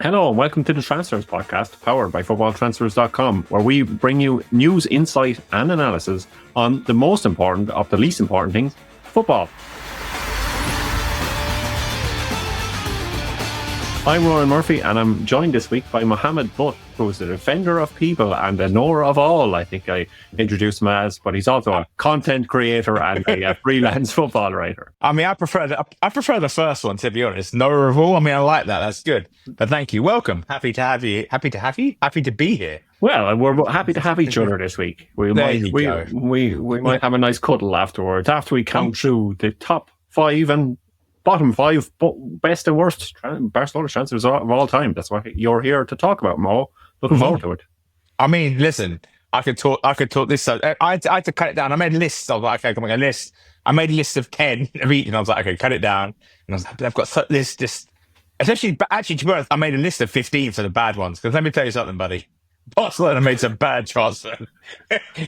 Hello and welcome to the Transfers podcast, powered by FootballTransfers.com, where we bring you news, insight and analysis on the most important of the least important things, football. I'm Ronan Murphy and I'm joined this week by Mohammed Butt, who's the defender of people and the knower of all, I think I introduced him as, but he's also a content creator and a freelance football writer. I mean, I prefer the first one, to be honest. Knower of all. I mean, I like that. That's good. But thank you. Welcome. Happy to have you. Happy to be here. Well, we're happy to have each other this week. We might have a nice cuddle afterwards, after we count through the top five and bottom five best and worst Barcelona transfers of all time. That's what you're here to talk about, Mo. Looking forward to it. I mean, listen, I could talk this. So I had to cut it down. I made a list. I was like, okay, I'm making a list. I made a list of 10 of each, and I was like, okay, cut it down. And I was like, I've got this, especially, actually, to be honest, I made a list of 15 for the bad ones. Because let me tell you something, buddy. Barcelona made some bad transfers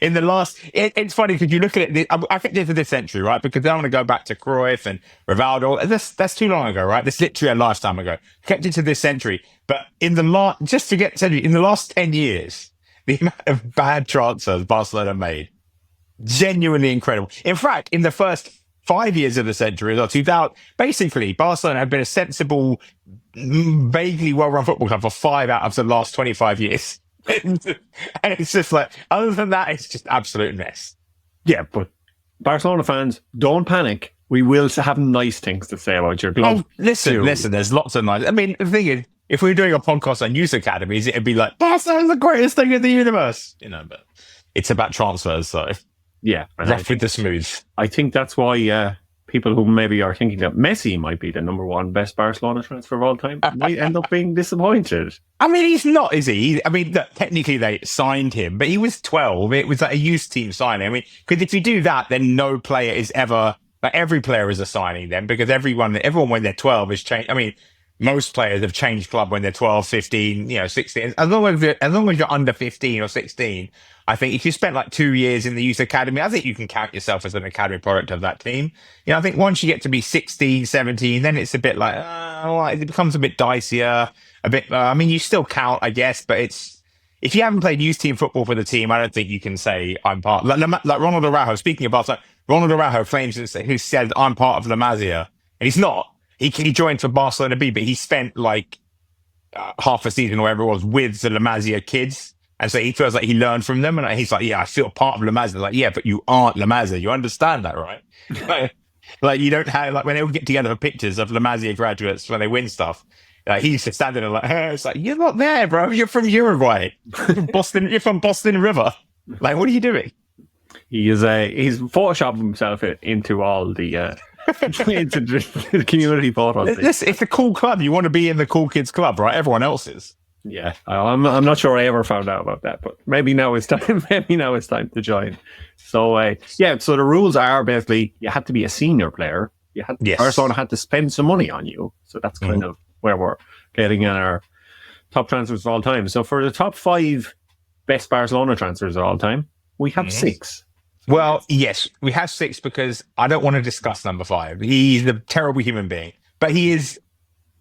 in the last. It's funny because you look at it. I think this is this century, right? Because I want to go back to Cruyff and Rivaldo. That's too long ago, right? This literally a lifetime ago. Kept it to this century, but in the last 10 years, the amount of bad transfers Barcelona made, genuinely incredible. In fact, in the first 5 years of the century, or 2000, basically Barcelona had been a sensible, vaguely well-run football club for 5 out of the last 25 years. And it's just like, other than that, it's just absolute mess. Yeah, but Barcelona fans, don't panic. We will have nice things to say about your club. Oh, listen, there's lots of nice. I mean, the thing is, if we were doing a podcast on youth academies, it'd be like, Barcelona's the greatest thing in the universe. But it's about transfers, so yeah, rough with the smooth. I think that's why people who maybe are thinking that Messi might be the number one best Barcelona transfer of all time might end up being disappointed. I mean, he's not, is he? I mean, technically they signed him, but he was 12. It was like a youth team signing. I mean, because if you do that, then no player is ever, like every player is a signing then, because everyone when they're 12 is changed. I mean, most players have changed club when they're 12, 15, 16. As long as you're under 15 or 16, I think if you spent like 2 years in the youth academy, I think you can count yourself as an academy product of that team. I think once you get to be 16, 17, then it's a bit like, it becomes a bit dicier, a bit, I mean, you still count, I guess, but if you haven't played youth team football for the team, I don't think you can say I'm part, like Ronald Araujo, speaking of Barcelona, Ronald Araujo claims who said I'm part of La Masia, and he's not. He joined for Barcelona B, but he spent like half a season or whatever it was with the La Masia kids. And so he feels like he learned from them. And he's like, yeah, I feel part of La Masia. Like, yeah, but you aren't La Masia. You understand that, right? like you don't have, like when they all get together for pictures of La Masia graduates when they win stuff, like he used to stand there like, it's like, you're not there, bro. You're from Uruguay. You're from Boston River. Like, what are you doing? He's photoshopped himself into all the into the community photos. It's a cool club. You want to be in the cool kids club, right? Everyone else is. Yeah, I'm not sure I ever found out about that, but maybe now it's time. Maybe now it's time to join. So so the rules are basically you had to be a senior player. Barcelona had to spend some money on you. So that's kind of where we're getting in our top transfers of all time. So for the top 5 best Barcelona transfers of all time, we have 6. Well, yes, we have 6 because I don't want to discuss number 5. He's a terrible human being, but he is,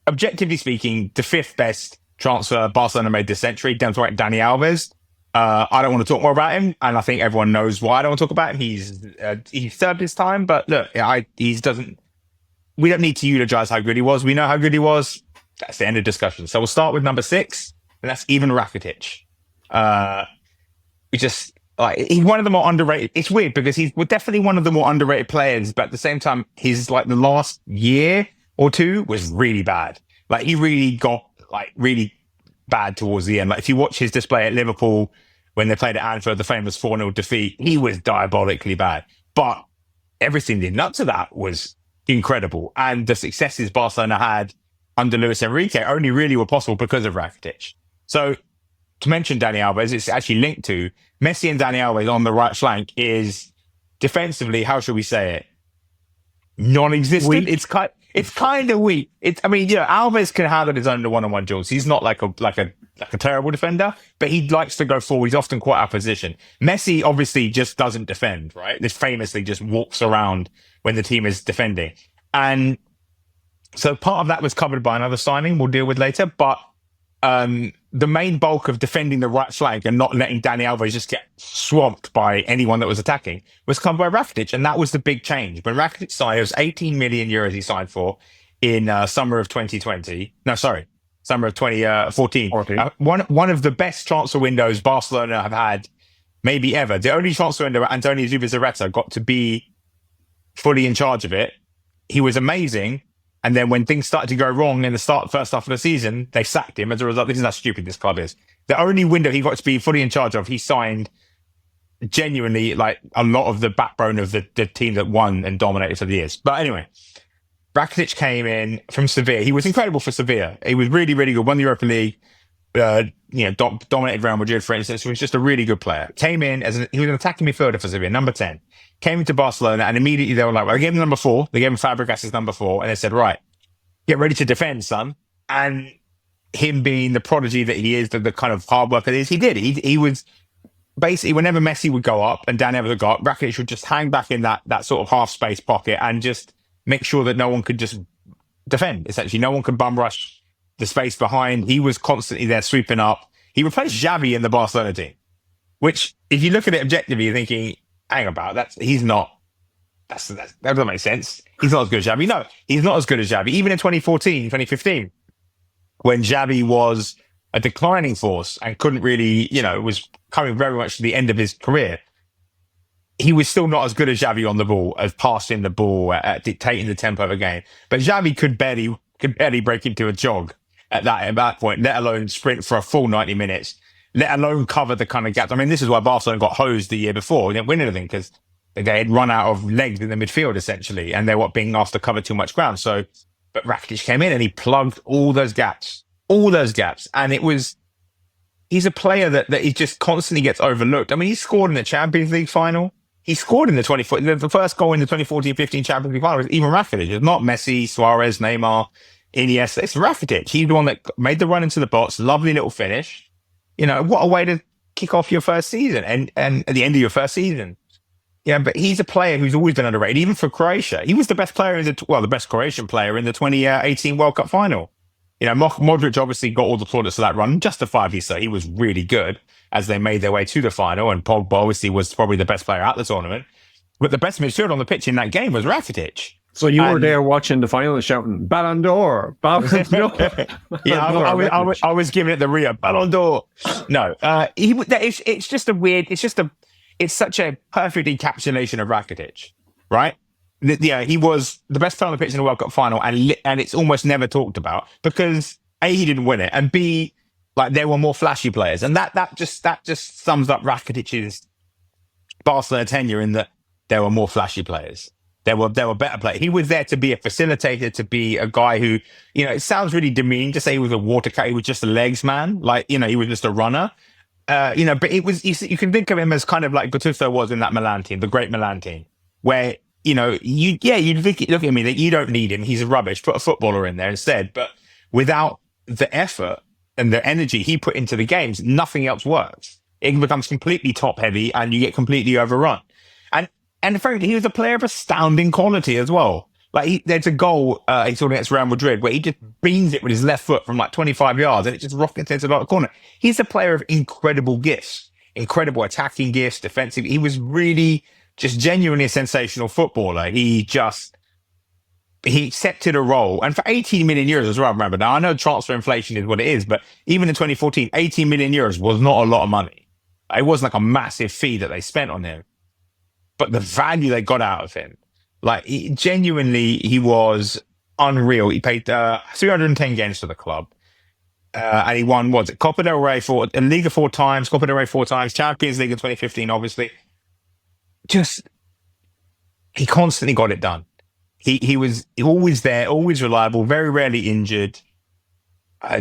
objectively speaking, the 5th best transfer Barcelona made this century, down to Dani Alves. I don't want to talk more about him, and I think everyone knows why I don't want to talk about him. He's served his time, but look, we don't need to eulogize how good he was. We know how good he was. That's the end of discussion. So we'll start with number 6, and that's even Rakitic. He's one of the more underrated. It's weird because he's definitely one of the more underrated players, but at the same time, his like the last year or two was really bad. Like he really got really bad towards the end. Like if you watch his display at Liverpool when they played at Anfield, the famous 4-0 defeat, he was diabolically bad. But everything leading up to that was incredible. And the successes Barcelona had under Luis Enrique only really were possible because of Rakitic. So to mention Dani Alves, it's actually linked to Messi and Dani Alves on the right flank is defensively, how should we say it? Non-existent. Weak. It's kind of weak. Alves can handle his own one-on-one duels. He's not like a terrible defender, but he likes to go forward. He's often quite out of position. Messi obviously just doesn't defend, right? This famously just walks around when the team is defending. And so part of that was covered by another signing we'll deal with later, but the main bulk of defending the right flank and not letting Dani Alves just get swamped by anyone that was attacking was covered by Rakitic. And that was the big change. When Rakitic signed, it was 18 million euros he signed for in summer of 2020. No, sorry, summer of 2014. One of the best transfer windows Barcelona have had maybe ever. The only transfer window Antonio Zubizarreta got to be fully in charge of it. He was amazing. And then when things started to go wrong in the first half of the season, they sacked him as a result. This is how stupid this club is. The only window he got to be fully in charge of, he signed genuinely like a lot of the backbone of the team that won and dominated for the years. But anyway, Rakitic came in from Sevilla. He was incredible for Sevilla. He was really, really good. Won the Europa League. Dominated Real Madrid, for instance. He was just a really good player. Came in he was an attacking midfielder for Sevilla, number 10. Came into Barcelona, and immediately they were like, well, they gave him number 4. They gave him Fabregas as number 4, and they said, right, get ready to defend, son. And him being the prodigy that he is, the kind of hard worker he is, he did. He was basically, whenever Messi would go up and Dani Alves would go up, Rakitic would just hang back in that sort of half space pocket and just make sure that no one could just defend. Essentially, no one could bum rush the space behind. He was constantly there sweeping up. He replaced Xavi in the Barcelona team, which, if you look at it objectively, you're thinking, hang about, that doesn't make sense. He's not as good as Xavi. No, he's not as good as Xavi. Even in 2014, 2015, when Xavi was a declining force and couldn't really, was coming very much to the end of his career, he was still not as good as Xavi on the ball, as passing the ball, at dictating the tempo of a game. But Xavi could barely break into a jog at that point, let alone sprint for a full 90 minutes, let alone cover the kind of gaps. I mean, this is why Barcelona got hosed the year before. They didn't win anything because they had run out of legs in the midfield, essentially, and they were being asked to cover too much ground. So, but Rakitic came in and he plugged all those gaps. And he's a player that he just constantly gets overlooked. I mean, he scored in the Champions League final. He scored in the first goal in the 2014-15 Champions League final was even Rakitic. It's not Messi, Suarez, Neymar, Iniesta. It's Rakitic. He's the one that made the run into the box. Lovely little finish. What a way to kick off your first season and at the end of your first season. Yeah, but he's a player who's always been underrated, even for Croatia. He was the best player the best Croatian player in the 2018 World Cup final. Modric obviously got all the plaudits for that run, justifiably so. He was really good as they made their way to the final, and Pogba obviously was probably the best player at the tournament. But the best midfielder on the pitch in that game was Rakitic. So you were there watching the final shouting, Ballon d'Or, Ballon d'Or. Yeah, I was giving it the Rio, Ballon d'Or. No, it's such a perfect encapsulation of Rakitic, right? Yeah, he was the best player on the pitch in the World Cup final, and it's almost never talked about because A, he didn't win it, and B, like, there were more flashy players, and that just sums up Rakitic's Barcelona tenure in that there were more flashy players. There were better players. He was there to be a facilitator, to be a guy who, it sounds really demeaning to say he was a water cat. He was just a legs man, he was just a runner. But it was, you can think of him as kind of like Gattuso was in that Milan team, the great Milan team, where, you look at me that you don't need him. He's rubbish. Put a footballer in there instead. But without the effort and the energy he put into the games, nothing else works. It becomes completely top heavy and you get completely overrun. And frankly, he was a player of astounding quality as well. Like, there's a goal he saw against Real Madrid where he just beans it with his left foot from like 25 yards and it just rockets into the corner. He's a player of incredible gifts, incredible attacking gifts, defensive. He was really just genuinely a sensational footballer. He accepted a role. And for 18 million euros as well, remember. Now, I know transfer inflation is what it is, but even in 2014, 18 million euros was not a lot of money. It wasn't like a massive fee that they spent on him. But the value they got out of him, genuinely, he was unreal. He played 310 games for the club. And he won, Copa del Rey Liga 4 times, Copa del Rey 4 times, Champions League in 2015, obviously. He constantly got it done. He was always there, always reliable, very rarely injured.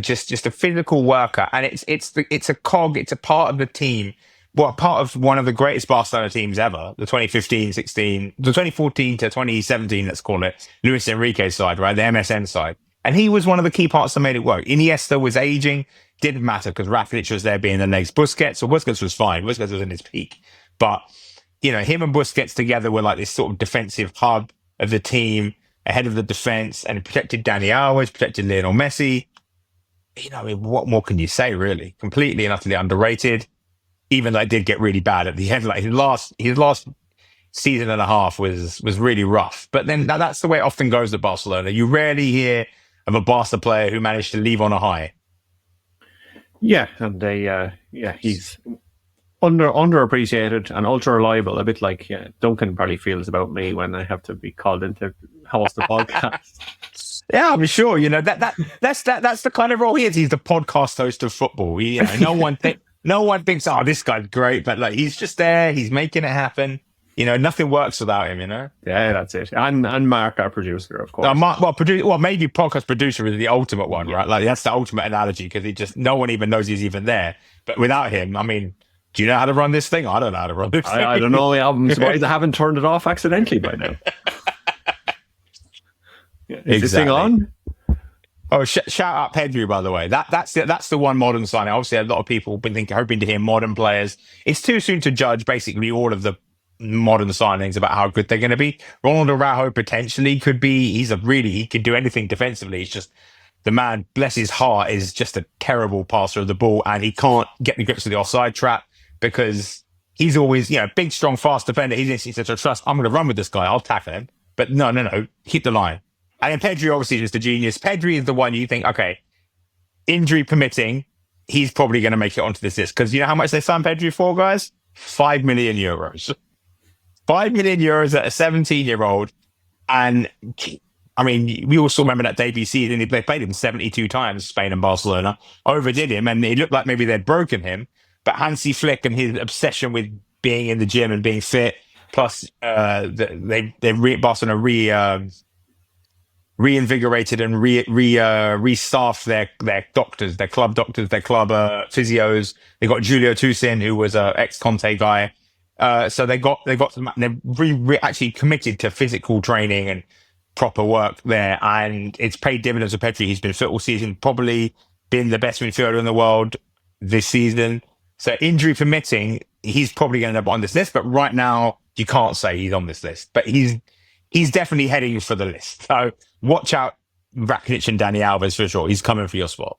Just a physical worker. And it's a cog, it's a part of the team. Well, part of one of the greatest Barcelona teams ever, the 2015-16, the 2014 to 2017, let's call it, Luis Enrique's side, right? The MSN side. And he was one of the key parts that made it work. Iniesta was aging, didn't matter because Rakitic was there being the legs. Busquets was fine. Busquets was in his peak. But, him and Busquets together were like this sort of defensive hub of the team, ahead of the defense, and protected Dani Alves, protected Lionel Messi. what more can you say, really? Completely and utterly underrated, even though it did get really bad at the end. Like his last season and a half was really rough. But then that's the way it often goes at Barcelona. You rarely hear of a Barca player who managed to leave on a high. Yeah, and he's underappreciated and ultra reliable, a bit like Duncan probably feels about me when I have to be called in to host the podcast. Yeah, I'm sure. That's the kind of role he is. He's the podcast host of football. No one thinks, oh, this guy's great, but like he's just there. He's making it happen. Nothing works without him. Yeah, that's it. And Mark, our producer, of course. Maybe podcast producer is the ultimate one, right? Like that's the ultimate analogy because no one even knows he's even there. But without him, I mean. Do you know how to run this thing? I don't know how to run this thing. I don't know. I'm surprised I haven't turned it off accidentally by now. Is this thing on? Oh, shout out Pedri, by the way. That's the one modern signing. Obviously, a lot of people have been hoping to hear modern players. It's too soon to judge basically all of the modern signings about how good they're going to be. Ronald Araujo potentially could be. He can do anything defensively. It's just the man, bless his heart, is just a terrible passer of the ball, and he can't get the grips of the offside trap. Because he's always, big, strong, fast defender. He says, trust, I'm going to run with this guy. I'll tackle him. But no, keep the line. And then Pedri, obviously, just a genius. Pedri is the one you think, okay, injury permitting, he's probably going to make it onto this list. Because you know how much they signed Pedri for, guys? 5 million euros. 5 million euros at a 17-year-old. And, I mean, we also remember that debut season. They played him 72 times, Spain and Barcelona. Overdid him. And it looked like maybe they'd broken him. But Hansi Flick and his obsession with being in the gym and being fit, plus Barcelona reinvigorated and restaffed their doctors, their club physios. They got Julio Toussaint, who was a ex-Conte guy. So they actually committed to physical training and proper work there, and it's paid dividends for Pedri. He's been fit all season, probably been the best midfielder in the world this season. So injury permitting, he's probably going to end up on this list. But right now, you can't say he's on this list. But he's definitely heading for the list. So watch out, Rakitic and Dani Alves for sure. He's coming for your spot.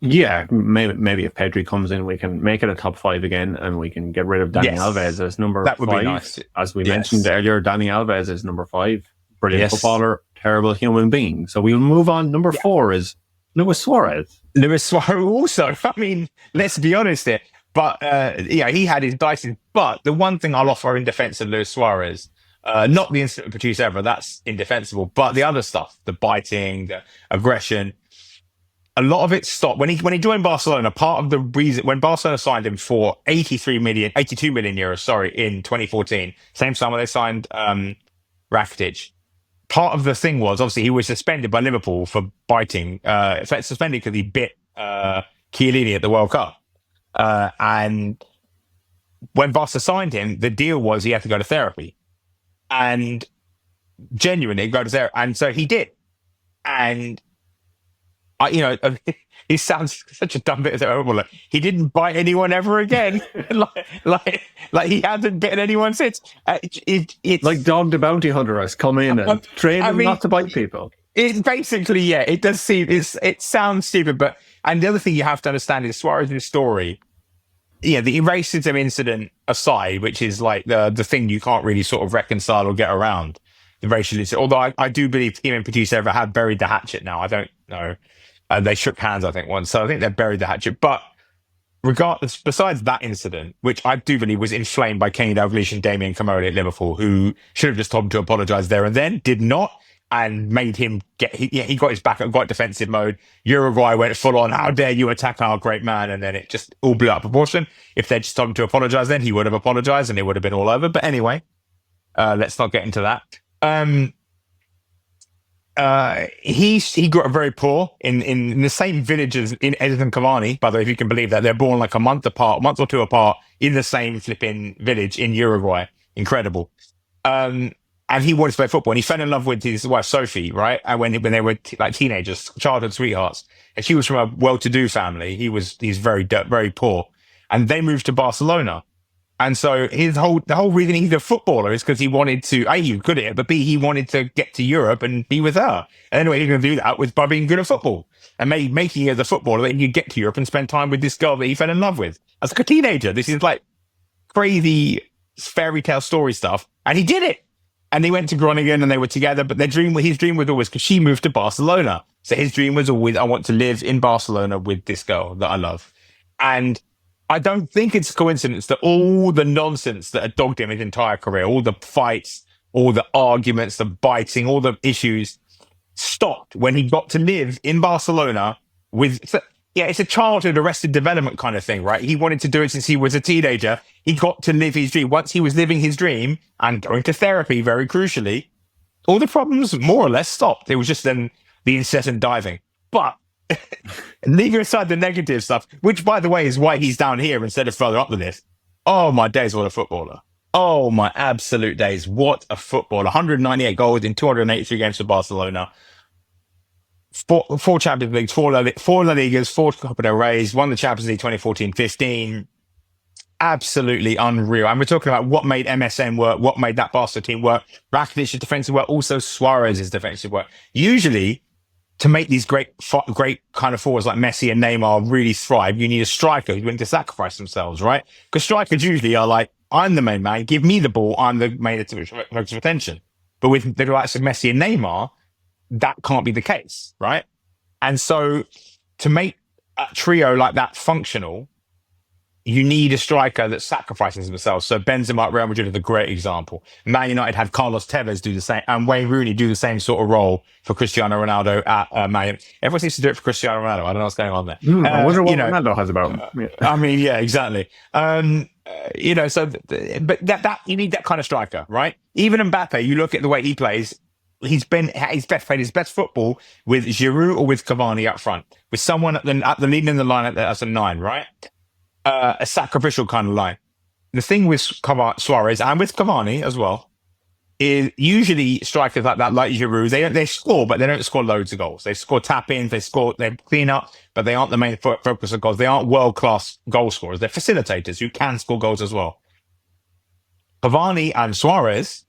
Yeah, maybe if Pedri comes in, we can make it a top 5 again, and we can get rid of Dani Alves as number 5. That would be nice. As we mentioned earlier, Dani Alves is number 5. Brilliant footballer, terrible human being. So we'll move on. Number 4 is Luis Suarez. Luis Suarez also. I mean, let's be honest here. But, he had his dices. But the one thing I'll offer in defense of Luis Suarez, not the instant produce ever, that's indefensible, but the other stuff, the biting, the aggression, a lot of it stopped when he joined Barcelona. Part of the reason when Barcelona signed him for 82 million euros, in 2014, same summer they signed Rakitic. Part of the thing was obviously he was suspended by Liverpool for biting. Suspended because he bit Chiellini at the World Cup. And when Barca signed him, the deal was he had to go to therapy, and genuinely go to therapy, and so he did, and. He sounds such a dumb bit. Like, he didn't bite anyone ever again. like he hasn't bitten anyone since. It's like Dog the Bounty Hunter has come in and trained him not to bite people. It's basically, it does seem, it sounds stupid, and the other thing you have to understand is Suarez's story. The racism incident aside, which is like the thing you can't really sort of reconcile or get around. The racial incident, although I do believe him and Producer ever have buried the hatchet now. I don't know. They shook hands, I think, once. So I think they've buried the hatchet. But regardless, besides that incident, which I do believe was inflamed by Kenny Dalglish and Damien Comolli at Liverpool, who should have just told him to apologise there and then, did not, and made him he got his back and got defensive mode. Uruguay went full on, how dare you attack our great man? And then it just all blew out of proportion. If they'd just told him to apologise then, he would have apologised and it would have been all over. But anyway, let's not get into that. He grew up very poor in the same village as in Edison Cavani, by the way, if you can believe that. They're born like a month or two apart in the same flipping village in Uruguay. Incredible. And he wanted to play football, and he fell in love with his wife Sophie, right? And when they were like teenagers, childhood sweethearts, and she was from a well-to-do family. He's very poor, and they moved to Barcelona. And so the whole reason he's a footballer is because he wanted to, A, he was good at it, but B, he wanted to get to Europe and be with her. And the only way he was going to do that was by being good at football and making it as a footballer that he could get to Europe and spend time with this girl that he fell in love with as like a teenager. This is like crazy fairy tale story stuff. And he did it. And they went to Groningen and they were together, but his dream was always, because she moved to Barcelona. So his dream was always, I want to live in Barcelona with this girl that I love. And I don't think it's a coincidence that all the nonsense that had dogged him his entire career, all the fights, all the arguments, the biting, all the issues stopped when he got to live in Barcelona with, it's a childhood arrested development kind of thing, right? He wanted to do it since he was a teenager. He got to live his dream. Once he was living his dream and going to therapy, very crucially, all the problems more or less stopped. It was just then the incessant diving. But leaving aside the negative stuff, which, by the way, is why he's down here instead of further up the list. Oh, my days, what a footballer. Oh, my absolute days, what a footballer. 198 goals in 283 games for Barcelona. Four Champions Leagues, four La Ligas, 4 Copa del Reys, won the Champions League 2014-15. Absolutely unreal. And we're talking about what made MSN work, what made that Barcelona team work. Rakitic's defensive work, also Suarez's defensive work. Usually, to make these great kind of forwards like Messi and Neymar really thrive, you need a striker who's willing to sacrifice themselves, right? Because strikers usually are like, I'm the main man, give me the ball, I'm the main focus of attention. But with the likes of Messi and Neymar, that can't be the case, right? And so to make a trio like that functional, you need a striker that sacrifices themselves. So Benzema at Real Madrid is a great example. Man United had Carlos Tevez do the same, and Wayne Rooney do the same sort of role for Cristiano Ronaldo at Man. Everyone seems to do it for Cristiano Ronaldo. I don't know what's going on there. I wonder what Ronaldo has about him. I mean, yeah, exactly. But that you need that kind of striker, right? Even Mbappe, you look at the way he plays. He's played his best football with Giroud or with Cavani up front, with someone at the leading in the line as a 9, right? A sacrificial kind of line. The thing with Suarez and with Cavani as well is usually strikers like that, like Giroud, they score, but they don't score loads of goals. They score tap-ins, they clean up, but they aren't the main focus of goals. They aren't world-class goal scorers. They're facilitators who can score goals as well. Cavani and Suarez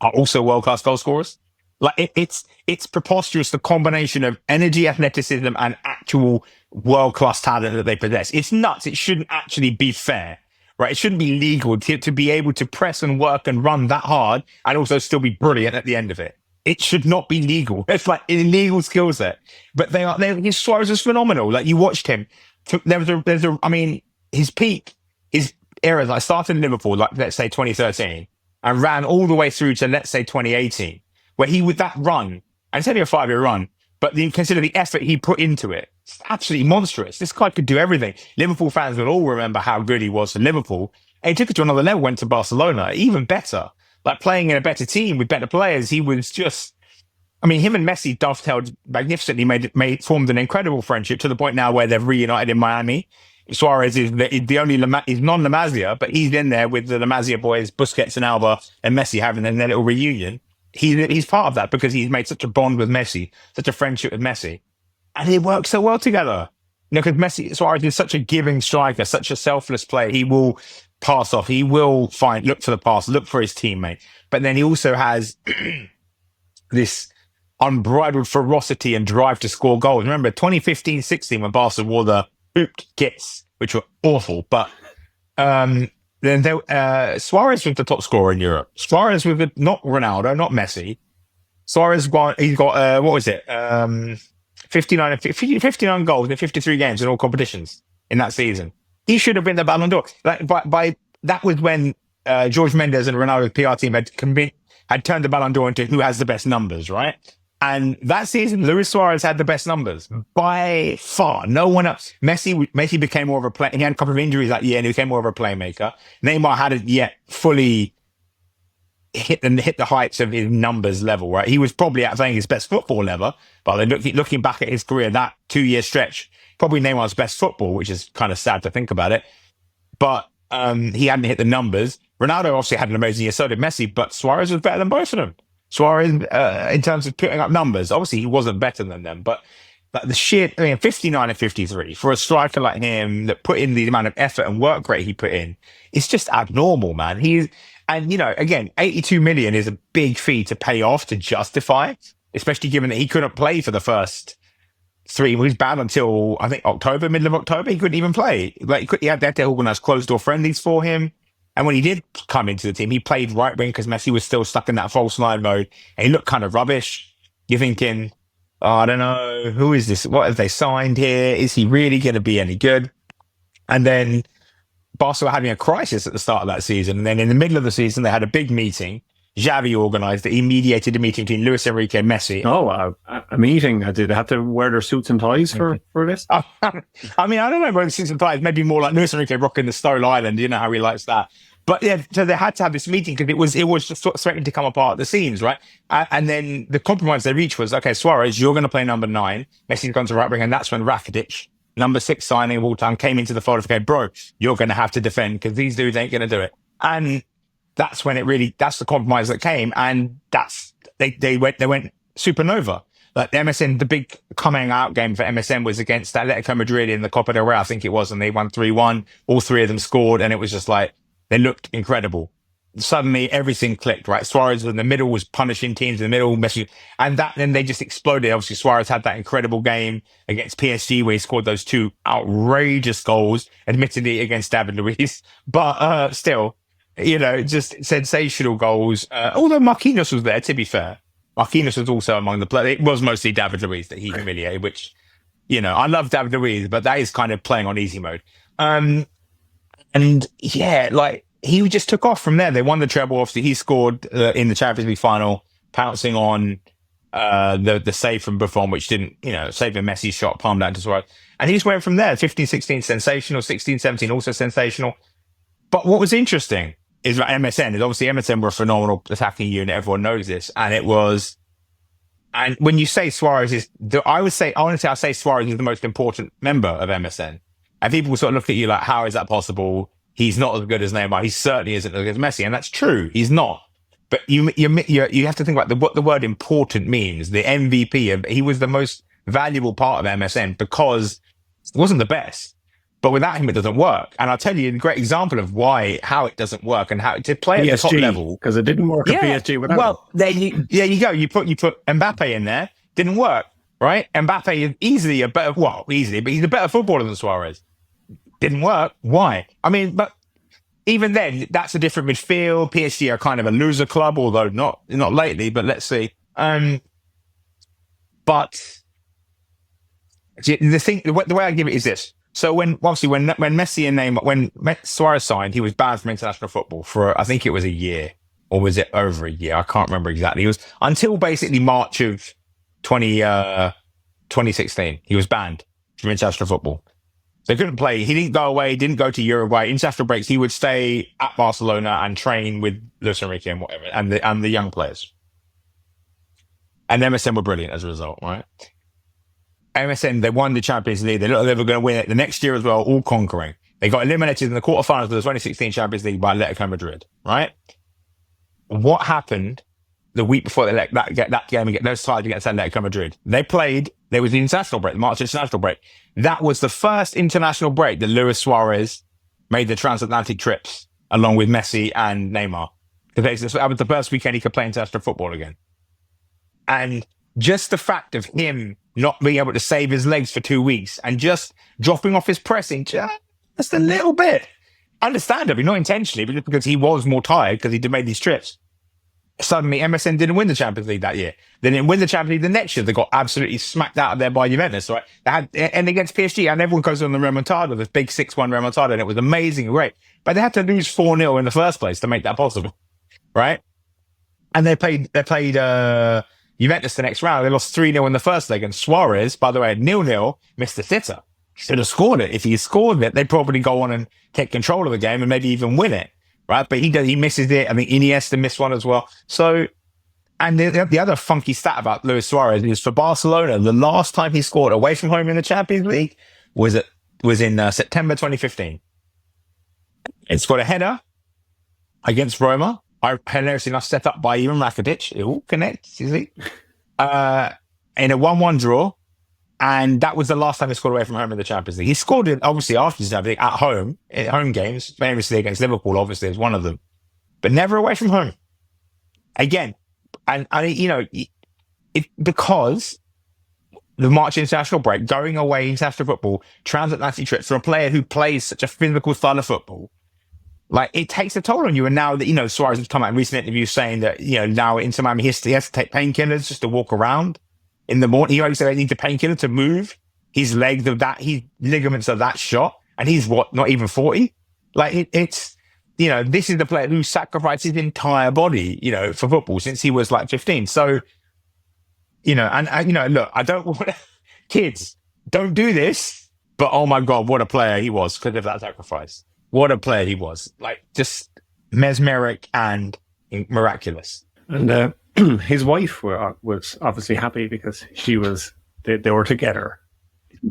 are also world-class goal scorers. Like it's preposterous, the combination of energy, athleticism, and actual world-class talent that they possess. It's nuts. It shouldn't actually be fair, right? It shouldn't be legal to be able to press and work and run that hard and also still be brilliant at the end of it. It should not be legal. It's like an illegal skill set. But his Suarez is phenomenal. Like, you watched him. His peak, his era, like, started in Liverpool, like, let's say 2013, and ran all the way through to, let's say, 2018. Where he, with that run, and it's only a 5-year run, but you consider the effort he put into it, it's absolutely monstrous. This guy could do everything. Liverpool fans will all remember how good he was for Liverpool. And he took it to another level, went to Barcelona, even better. Like, playing in a better team with better players, he was just... him and Messi dovetailed magnificently, formed an incredible friendship to the point now where they've reunited in Miami. Suarez is the only he's non-La Masia, but he's in there with the La Masia boys, Busquets and Alba, and Messi having their little reunion. He's part of that because he's made such a bond with Messi, such a friendship with Messi, and they work so well together. Because Suarez is such a giving striker, such a selfless player. He will pass off. He will look for the pass, look for his teammate. But then he also has this unbridled ferocity and drive to score goals. Remember 2015-16 when Barca wore the hooped kits, which were awful, but then Suarez was the top scorer in Europe. Suarez was not Ronaldo, not Messi. Suarez got 59 goals in 53 games in all competitions in that season. He should have been the Ballon d'Or. Like, that was when George Mendes and Ronaldo's PR team had turned the Ballon d'Or into who has the best numbers, right? And that season, Luis Suarez had the best numbers by far. No one else. Messi became more of a player. He had a couple of injuries that year and he became more of a playmaker. Neymar hadn't yet fully hit the heights of his numbers level, right? He was probably at playing his best football ever, but looking back at his career, that 2-year stretch, probably Neymar's best football, which is kind of sad to think about it. But he hadn't hit the numbers. Ronaldo obviously had an amazing year, so did Messi, but Suarez was better than both of them. Suarez, in terms of putting up numbers, obviously he wasn't better than them, but But the shit, 59 and 53 for a striker like him that put in the amount of effort and work rate he put in, it's just abnormal, man. And again, 82 million is a big fee to pay off to justify, especially given that he couldn't play for the first 3. He was banned until I think middle of October. He couldn't even play. He had to organize closed door friendlies for him. And when he did come into the team, he played right wing because Messi was still stuck in that false nine mode, and he looked kind of rubbish. You're thinking, I don't know, who is this? What have they signed here? Is he really going to be any good? And then Barcelona having a crisis at the start of that season. And then in the middle of the season, they had a big meeting. Xavi organised it. He mediated a meeting between Luis Enrique and Messi. Oh, wow. A meeting. Did they have to wear their suits and ties for this? I don't know about suits and ties. Maybe more like Luis Enrique rocking the Stone Island. You know how he likes that. But yeah, so they had to have this meeting because it was just sort of threatening to come apart at the seams, right? And then the compromise they reached was, okay, Suarez, you're going to play number 9. Messi's gone to right wing, and that's when Rakitic, number 6 signing of all time, came into the fold. Okay, bro, you're going to have to defend because these dudes ain't going to do it. And that's when that's the compromise that came, and they went supernova. Like MSN, the big coming out game for MSN was against Atletico Madrid in the Copa del Rey, I think it was, and they won 3-1. All 3 of them scored, and it was just like, they looked incredible. Suddenly everything clicked, right? Suarez in the middle was punishing teams in the middle, Messi, and then they just exploded. Obviously, Suarez had that incredible game against PSG where he scored those 2 outrageous goals, admittedly against David Luiz, but still, just sensational goals. Although Marquinhos was there, to be fair. Marquinhos was also among the players. It was mostly David Luiz that he humiliated, which, I love David Luiz, but that is kind of playing on easy mode. And yeah, he just took off from there. They won the treble. Obviously, he scored in the Champions League final, pouncing on the save from Buffon, which didn't, saving Messi's shot, palmed out to Suarez. And he just went from there. 15-16, sensational. 16-17, also sensational. But what was interesting is that MSN were a phenomenal attacking unit. Everyone knows this. And when you say Suarez I say Suarez is the most important member of MSN. And people will sort of look at you like, how is that possible? He's not as good as Neymar. He certainly isn't as good as Messi. And that's true. He's not. But you have to think about what the word important means. The MVP, he was the most valuable part of MSN because it wasn't the best. But without him, it doesn't work. And I'll tell you a great example of how it doesn't work and how to play at the top level. Because it didn't work at PSG without him. There you go. You put Mbappe in there. Didn't work, right? Mbappe is easily but he's a better footballer than Suarez. Didn't work. Why? But even then, that's a different midfield. PSG are kind of a loser club, although not lately, but let's see. But the way I give it is this. So when Messi and Neymar, when Suarez signed, he was banned from international football for, I think it was a year, or was it over a year? I can't remember exactly. It was until basically March of 2016. He was banned from international football. They couldn't play. He didn't go away. Didn't go to Uruguay. International breaks, he would stay at Barcelona and train with Luis Enrique and whatever, and the young players. And MSN were brilliant as a result, right? MSN, they won the Champions League. They looked like they were going to win it the next year as well, all conquering. They got eliminated in the quarterfinals of the 2016 Champions League by Atletico Madrid, right? What happened the week before that game against Atletico Madrid? There was the international break, the March international break. That was the first international break that Luis Suarez made the transatlantic trips along with Messi and Neymar. Because that was the first weekend he could play international football again. And just the fact of him not being able to save his legs for 2 weeks and just dropping off his pressing just a little bit, understandably, not intentionally, but just because he was more tired because he'd made these trips. Suddenly, MSN didn't win the Champions League that year. They didn't win the Champions League the next year. They got absolutely smacked out of there by Juventus, right? And against PSG, and everyone goes on the remontada, this big 6-1 remontada, and it was amazing and great. But they had to lose 4-0 in the first place to make that possible, right? And they played Juventus the next round. They lost 3-0 in the first leg, and Suarez, by the way, 0-0, missed the sitter. He should have scored it. If he scored it, they'd probably go on and take control of the game and maybe even win it. Right, but he misses it. I think Iniesta missed one as well. So, and the other funky stat about Luis Suarez is for Barcelona, the last time he scored away from home in the Champions League was in September 2015. It scored a header against Roma. Hilariously enough, set up by Ian Rakitic. It all connects, you see. In a 1-1 draw And that was the last time he scored away from home in the Champions League. He scored it, obviously, after the Champions League at home, in home games, famously against Liverpool, obviously, is one of them, but never away from home. Again, and because the March international break, going away international football, transatlantic trips for a player who plays such a physical style of football, like, it takes a toll on you. And now that, Suarez has come out in recent interviews saying that, now into Miami, he has to take painkillers just to walk around in the morning. He always said he needs a painkiller to move his legs of that, his ligaments of that shot. And he's not even 40? Like, it's, this is the player who sacrificed his entire body, for football since he was like 15. So, look, I don't want kids, don't do this, but oh my God, what a player he was because of that sacrifice. What a player he was. Like, just mesmeric and miraculous. And his wife was obviously happy because they were together.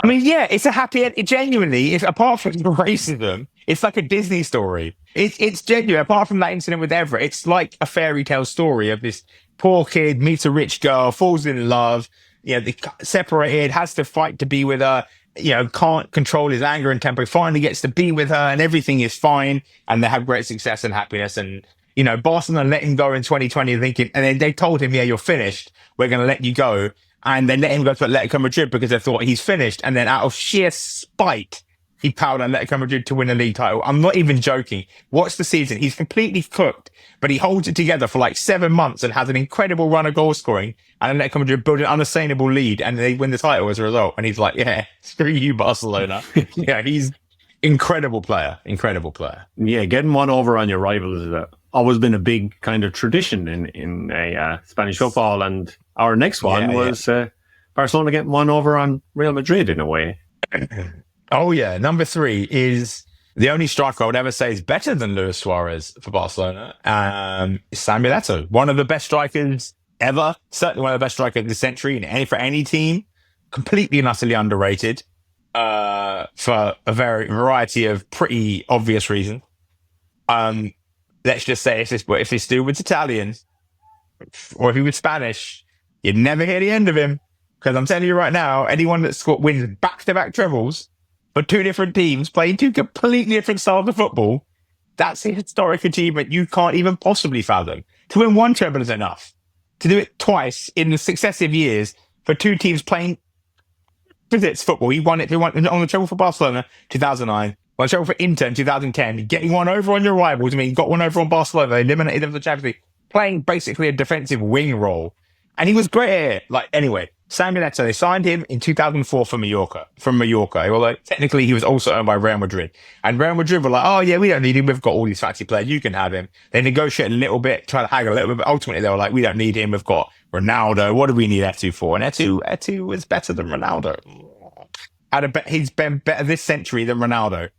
I mean, yeah, it's a happy, genuinely, apart from the racism, it's like a Disney story. It's genuine. Apart from that incident with Everett, it's like a fairy tale story of this poor kid meets a rich girl, falls in love, they separated, has to fight to be with her, can't control his anger and temper, finally gets to be with her and everything is fine and they have great success and happiness. And, Barcelona let him go in 2020 thinking, and then they told him, yeah, you're finished. We're going to let you go. And they let him go to Atletico Madrid because they thought he's finished. And then out of sheer spite, he powered on Atletico Madrid to win a league title. I'm not even joking. Watch the season. He's completely cooked, but he holds it together for like 7 months and has an incredible run of goal scoring. And Atletico Madrid build an unassailable lead and they win the title as a result. And he's like, yeah, screw you, Barcelona. Yeah, he's incredible player. Yeah, getting one over on your rivals is always been a big kind of tradition in Spanish football. And our next one was Barcelona getting one over on Real Madrid in a way. Oh, yeah. Number 3 is the only striker I would ever say is better than Luis Suarez for Barcelona. Samuel Eto'o, one of the best strikers ever. Certainly one of the best strikers of the century for any team. Completely and utterly underrated for a variety of pretty obvious reasons. Let's just say if this dude was Italian or if he was Spanish, you'd never hear the end of him. Because I'm telling you right now, anyone that wins back-to-back trebles for 2 different teams playing 2 completely different styles of football, that's a historic achievement you can't even possibly fathom. To win 1 treble is enough. To do it twice in the successive years for 2 teams playing visits football. He won on the treble for Barcelona 2009, won the treble for Inter in 2010, getting one over on your rivals. I mean, he got one over on Barcelona, they eliminated them from the Champions League, playing basically a defensive wing role. And he was great at it. Like, anyway, Samuel Eto'o, they signed him in 2004 from Mallorca, although technically he was also owned by Real Madrid. And Real Madrid were like, oh yeah, we don't need him. We've got all these fancy players. You can have him. They negotiated a little bit, tried to haggle a little bit, but ultimately they were like, we don't need him. We've got Ronaldo. What do we need Eto'o for? And Eto'o was better than Ronaldo. He's been better this century than Ronaldo.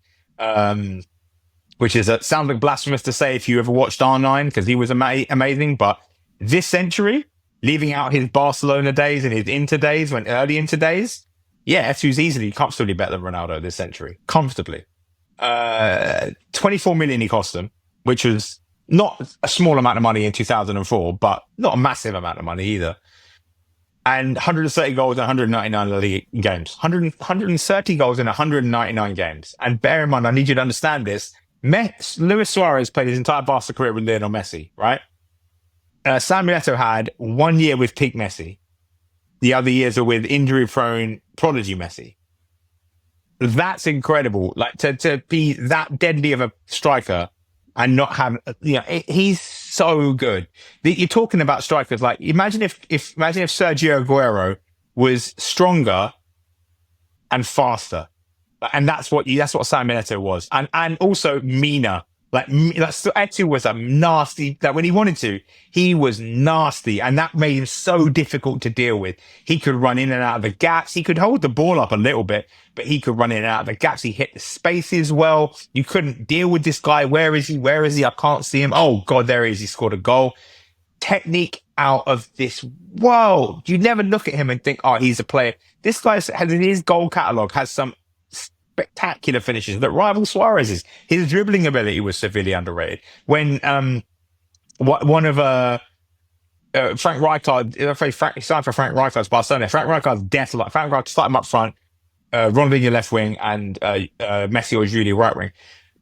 Which sounds like blasphemous to say if you ever watched R9, because he was amazing, but this century, leaving out his Barcelona days and his Inter days, early Inter days, yeah, Eto'o's easily, comfortably better than Ronaldo this century. Comfortably. 24 million he cost them, which was not a small amount of money in 2004, but not a massive amount of money either. And 130 goals in 199 league games. 130 goals in 199 games. And bear in mind, I need you to understand this. Luis Suarez played his entire Barca career with Lionel Messi, right? Samuel Eto'o had 1 year with peak Messi. The other years are with injury-prone prodigy Messi. That's incredible. Like, to be that deadly of a striker and not have, he's so good. You're talking about strikers. Like, imagine if Sergio Aguero was stronger and faster. And that's what Samuel Eto'o was. And also meaner. Eto'o was a nasty, when he wanted to, he was nasty. And that made him so difficult to deal with. He could run in and out of the gaps. He could hold the ball up a little bit, but he could run in and out of the gaps. He hit the spaces well. You couldn't deal with this guy. Where is he? I can't see him. Oh God, there he is. He scored a goal. Technique out of this world. You never look at him and think, oh, he's a player. This guy has, in his goal catalogue, has some spectacular finishes that rival Suarez's. His dribbling ability was severely underrated. When one of Frank Rijkaard, he signed for Frank Rijkaard's Barcelona. Frank Rijkaard's death. Like Frank Rijkaard started him up front, Ronaldinho left wing, and Messi or Juli right wing.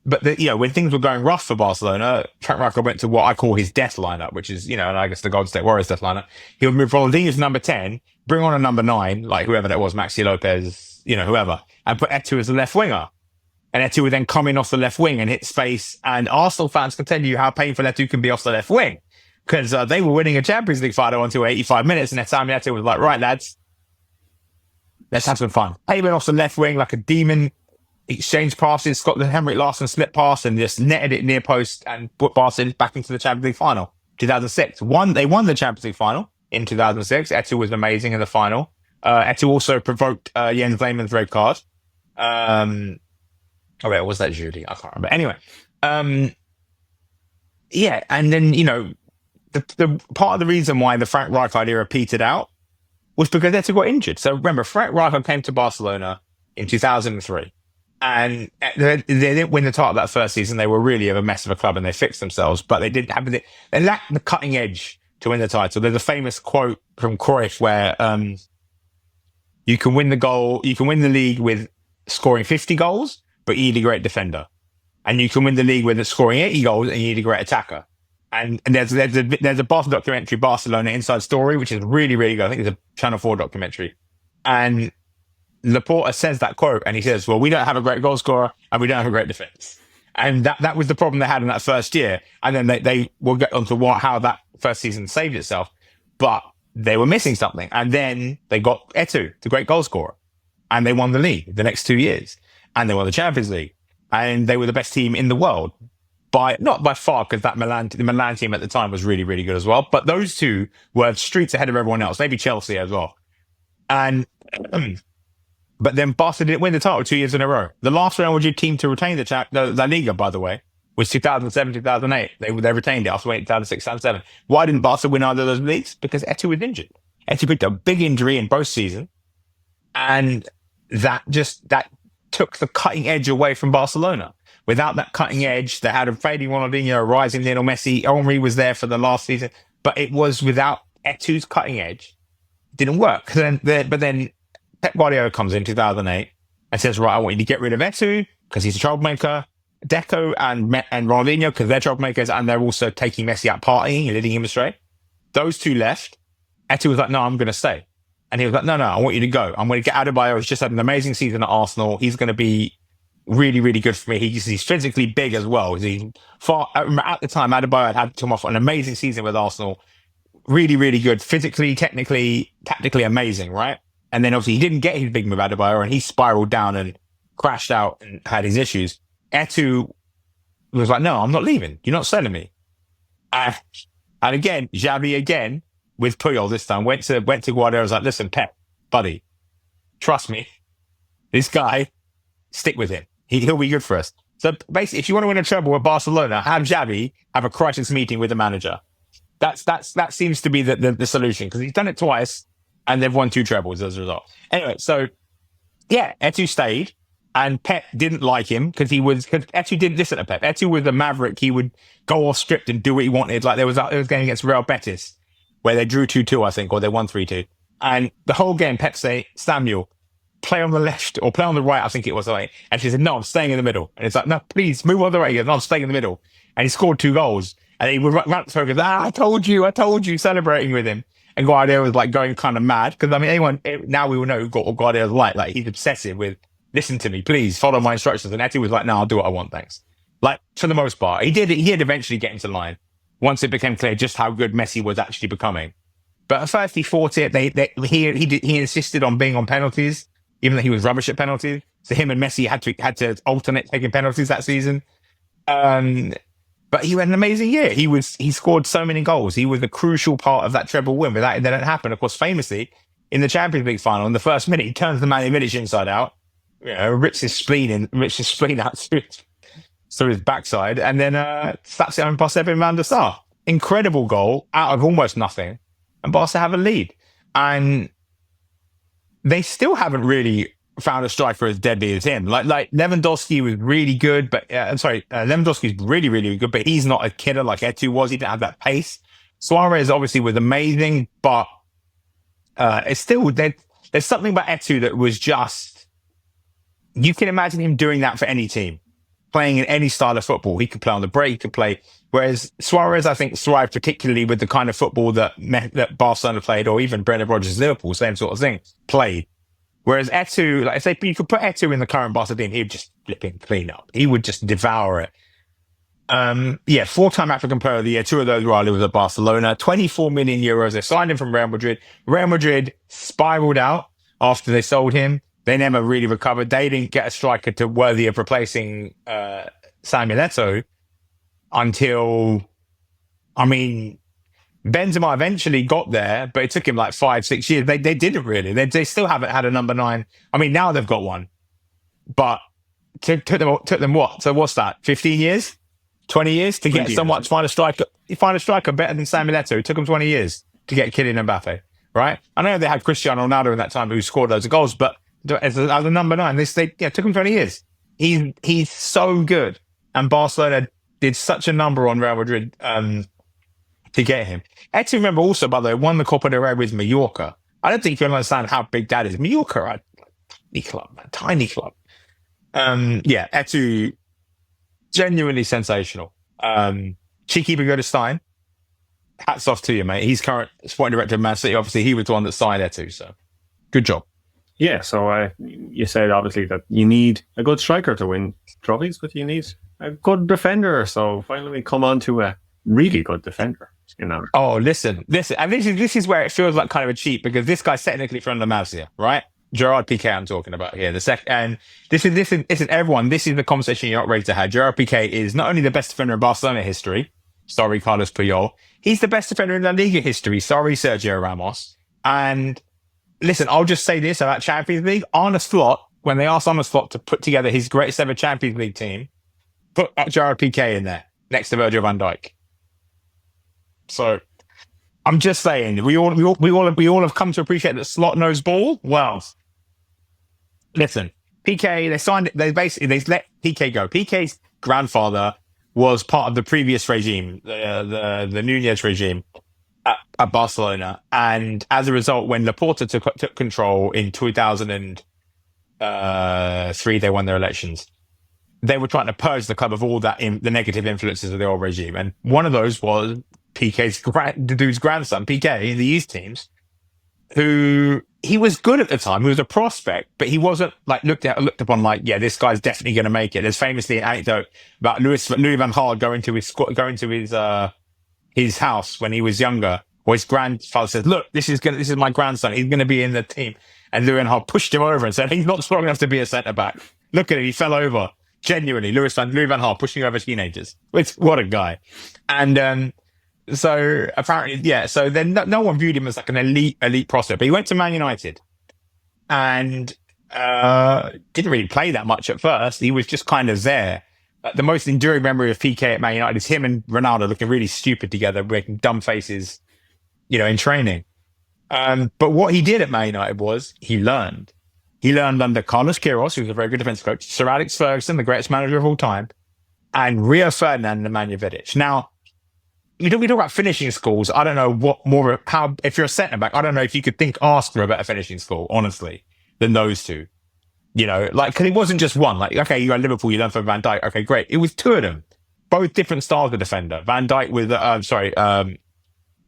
But when things were going rough for Barcelona, Frank Rijkaard went to what I call his death lineup, which is and I guess the Golden State Warriors death lineup. He would move Ronaldinho to number 10, bring on a number 9, like whoever that was, Maxi Lopez, whoever, and put Eto'o as the left winger. And Eto'o would then come in off the left wing and hit space. And Arsenal fans can tell you how painful Eto'o can be off the left wing, because they were winning a Champions League final until 85 minutes, and Eto'o was like, right, lads, let's have some fun. Payment off the left wing like a demon, exchange passes, got the Henrik Larsson slip pass and just netted it near post and put Barcelona back into the Champions League final. 2006. They won the Champions League final in 2006. Eto'o was amazing in the final. Eto'o also provoked Jens Lehmann's red card. Was that Judy? I can't remember. Anyway, and then, the part of the reason why the Frank Rijkaard era petered out was because Eto'o got injured. So remember, Frank Rijkaard came to Barcelona in 2003. And they didn't win the title that first season. They were really a mess of a club, and they fixed themselves. But they lacked the cutting edge to win the title. There's a famous quote from Cruyff where you can win the league with scoring 50 goals, but you need a great defender, and you can win the league with scoring 80 goals, and you need a great attacker. And there's a Barcelona documentary, Barcelona Inside Story, which is really, really good. I think it's a Channel 4 documentary, and Laporta says that quote, and he says, well, we don't have a great goal scorer and we don't have a great defense. And that was the problem they had in that first year. And then they will get onto how that first season saved itself, but they were missing something. And then they got Eto'o, the great goal scorer, and they won the league the next 2 years, and they won the Champions League, and they were the best team in the world not by far, because the Milan team at the time was really, really good as well. But those two were streets ahead of everyone else, maybe Chelsea as well. And, but then Barca didn't win the title 2 years in a row. The last Real Madrid team to retain the La Liga, by the way, was 2007, 2008. They retained it after 2006, 2007. Why didn't Barca win either of those leagues? Because Eto'o was injured. Eto'o picked a big injury in both seasons, and that took the cutting edge away from Barcelona. Without that cutting edge, they had a fading Ronaldinho, a rising Lionel Messi. Henry was there for the last season, but it was without Eto'o's cutting edge. It didn't work. But then Pep Guardiola comes in 2008 and says, right, I want you to get rid of Eto'o because he's a troublemaker. Deco and Ronaldinho because they're troublemakers, and they're also taking Messi out partying and leading him astray. Those two left. Eto'o was like, no, I'm going to stay. And he was like, no, I want you to go. I'm going to get Adebayo. He's just had an amazing season at Arsenal. He's going to be really, really good for me. He's physically big as well. At the time, Adebayo had come off an amazing season with Arsenal. Really, really good. Physically, technically, tactically amazing, right? And then obviously he didn't get his big move, Adebayo, and he spiraled down and crashed out and had his issues. Eto'o was like, no, I'm not leaving. You're not selling me. And again, Xavi again, with Puyol this time, went to Guardiola, was like, listen, Pep, buddy, trust me. This guy, stick with him. He'll be good for us. So basically, if you want to win a treble with Barcelona, have Xavi have a crisis meeting with the manager. That seems to be the solution, because he's done it twice and they've won 2 trebles as a result. Anyway, so yeah, Eto'o stayed, and Pep didn't like him because Eto'o didn't listen to Pep. Eto'o was a maverick. He would go off script and do what he wanted. Like it was game against Real Betis where they drew 2-2, I think, or they won 3-2. And the whole game, Pep say, Samuel, play on the left or play on the right, I think it was. Like, and she said, no, I'm staying in the middle. And it's like, no, please move on the right. He goes, no, I'm staying in the middle. And he scored 2 goals. And he would run to her and goes, I told you, celebrating with him. And Guardiola was like going kind of mad. Because I mean, now we will know what Guardiola's like. Like he's obsessive with, listen to me, please follow my instructions. And Eto'o was like, no, I'll do what I want, thanks. Like for the most part, he did eventually get into line once it became clear just how good Messi was actually becoming. But at first he fought it. He insisted on being on penalties, even though he was rubbish at penalties. So him and Messi had to alternate taking penalties that season. But he had an amazing year. He scored so many goals. He was a crucial part of that treble win. Without it, that didn't happen. Of course, famously in the Champions League final, in the first minute, he turns the Man Milic inside out, rips his spleen out through his backside, and then slaps it home past Evan van der Sar. Incredible goal out of almost nothing, and Barca have a lead. And they still haven't really found a striker as deadly as him. Like Lewandowski was really good, but Lewandowski's really, really good, but he's not a killer like Eto'o was. He didn't have that pace. Suarez obviously was amazing, but it's still there's something about Eto'o that was just, you can imagine him doing that for any team, playing in any style of football. He could play on the break, he could play. Whereas Suarez, I think, thrived particularly with the kind of football that Barcelona played, or even Brendan Rodgers' Liverpool, same sort of thing, played. Whereas Eto'o, like I say, you could put Eto'o in the current Barca team, he would just flipping clean up. He would just devour it. 4-time African Player of the Year. 2 of those while he was at Barcelona. 24 million euros. They signed him from Real Madrid. Real Madrid spiraled out after they sold him. They never really recovered. They didn't get a striker to worthy of replacing Samuel Eto'o until, Benzema eventually got there, but it took him like 5-6 years. They didn't really. They still haven't had a number 9. Now they've got one, but took them what? So what's that? 15 years, 20 years to get someone to find a striker better than Samuel Eto'o. It took them 20 years to get Kylian Mbappe, right? I know they had Cristiano Ronaldo in that time who scored loads of goals, but as a number 9, it took him 20 years. He's so good, and Barcelona did such a number on Real Madrid to get him. Eto'o, remember also, by the way, won the Copa del Rey with Mallorca. I don't think you understand how big that is. Mallorca are a tiny club. Eto'o, genuinely sensational. Cheeky Bergstein, hats off to you, mate. He's current sporting director of Man City. Obviously, he was the one that signed Eto'o, so good job. Yeah, so you said obviously that you need a good striker to win trophies, but you need a good defender. So finally we come on to a really good defender. Oh, listen. And this is where it feels like kind of a cheat, because this guy's technically from La Masia, right? Gerard Piqué I'm talking about here. And this is everyone. This is the conversation you're not ready to have. Gerard Piqué is not only the best defender in Barcelona history. Sorry, Carlos Puyol. He's the best defender in La Liga history. Sorry, Sergio Ramos. And listen, I'll just say this about Champions League. Arne Slot, when they asked Arne Slot to put together his greatest ever Champions League team, put Gerard Piqué in there next to Virgil van Dijk. So I'm just saying, we all have come to appreciate that Slot knows ball. Well, listen, Piqué, they let Piqué go. Piqué's grandfather was part of the previous regime, the Núñez regime at Barcelona, and as a result, when Laporta took control in 2003, they won their elections. They were trying to purge the club of all that the negative influences of the old regime, and one of those was Piqué's the dude's grandson, Piqué, in the youth teams, who he was good at the time. He was a prospect, but he wasn't like looked upon like, yeah, this guy's definitely going to make it. There's famously an anecdote about Louis van Gaal going to his house when he was younger, where his grandfather says, "Look, this is my grandson. He's going to be in the team." And Louis van Gaal pushed him over and said, "He's not strong enough to be a centre back. Look at him. He fell over." Genuinely, Louis van Gaal pushing over teenagers. What a guy. And so apparently, yeah. So then no one viewed him as like an elite prospect, but he went to Man United and didn't really play that much at first. He was just kind of there. The most enduring memory of Piqué at Man United is him and Ronaldo looking really stupid together, making dumb faces, in training. But what he did at Man United was he learned. He learned under Carlos Queiroz, who was a very good defensive coach, Sir Alex Ferguson, the greatest manager of all time, and Rio Ferdinand and Nemanja Vidic. Now, we talk about finishing schools. I don't know if you're a centre back, I don't know if you could ask for a better finishing school, honestly, than those two. Cause it wasn't just one. Like, okay, you got Liverpool, you learn from Van Dijk. Okay, great. It was 2 of them, both different styles of defender. Van Dijk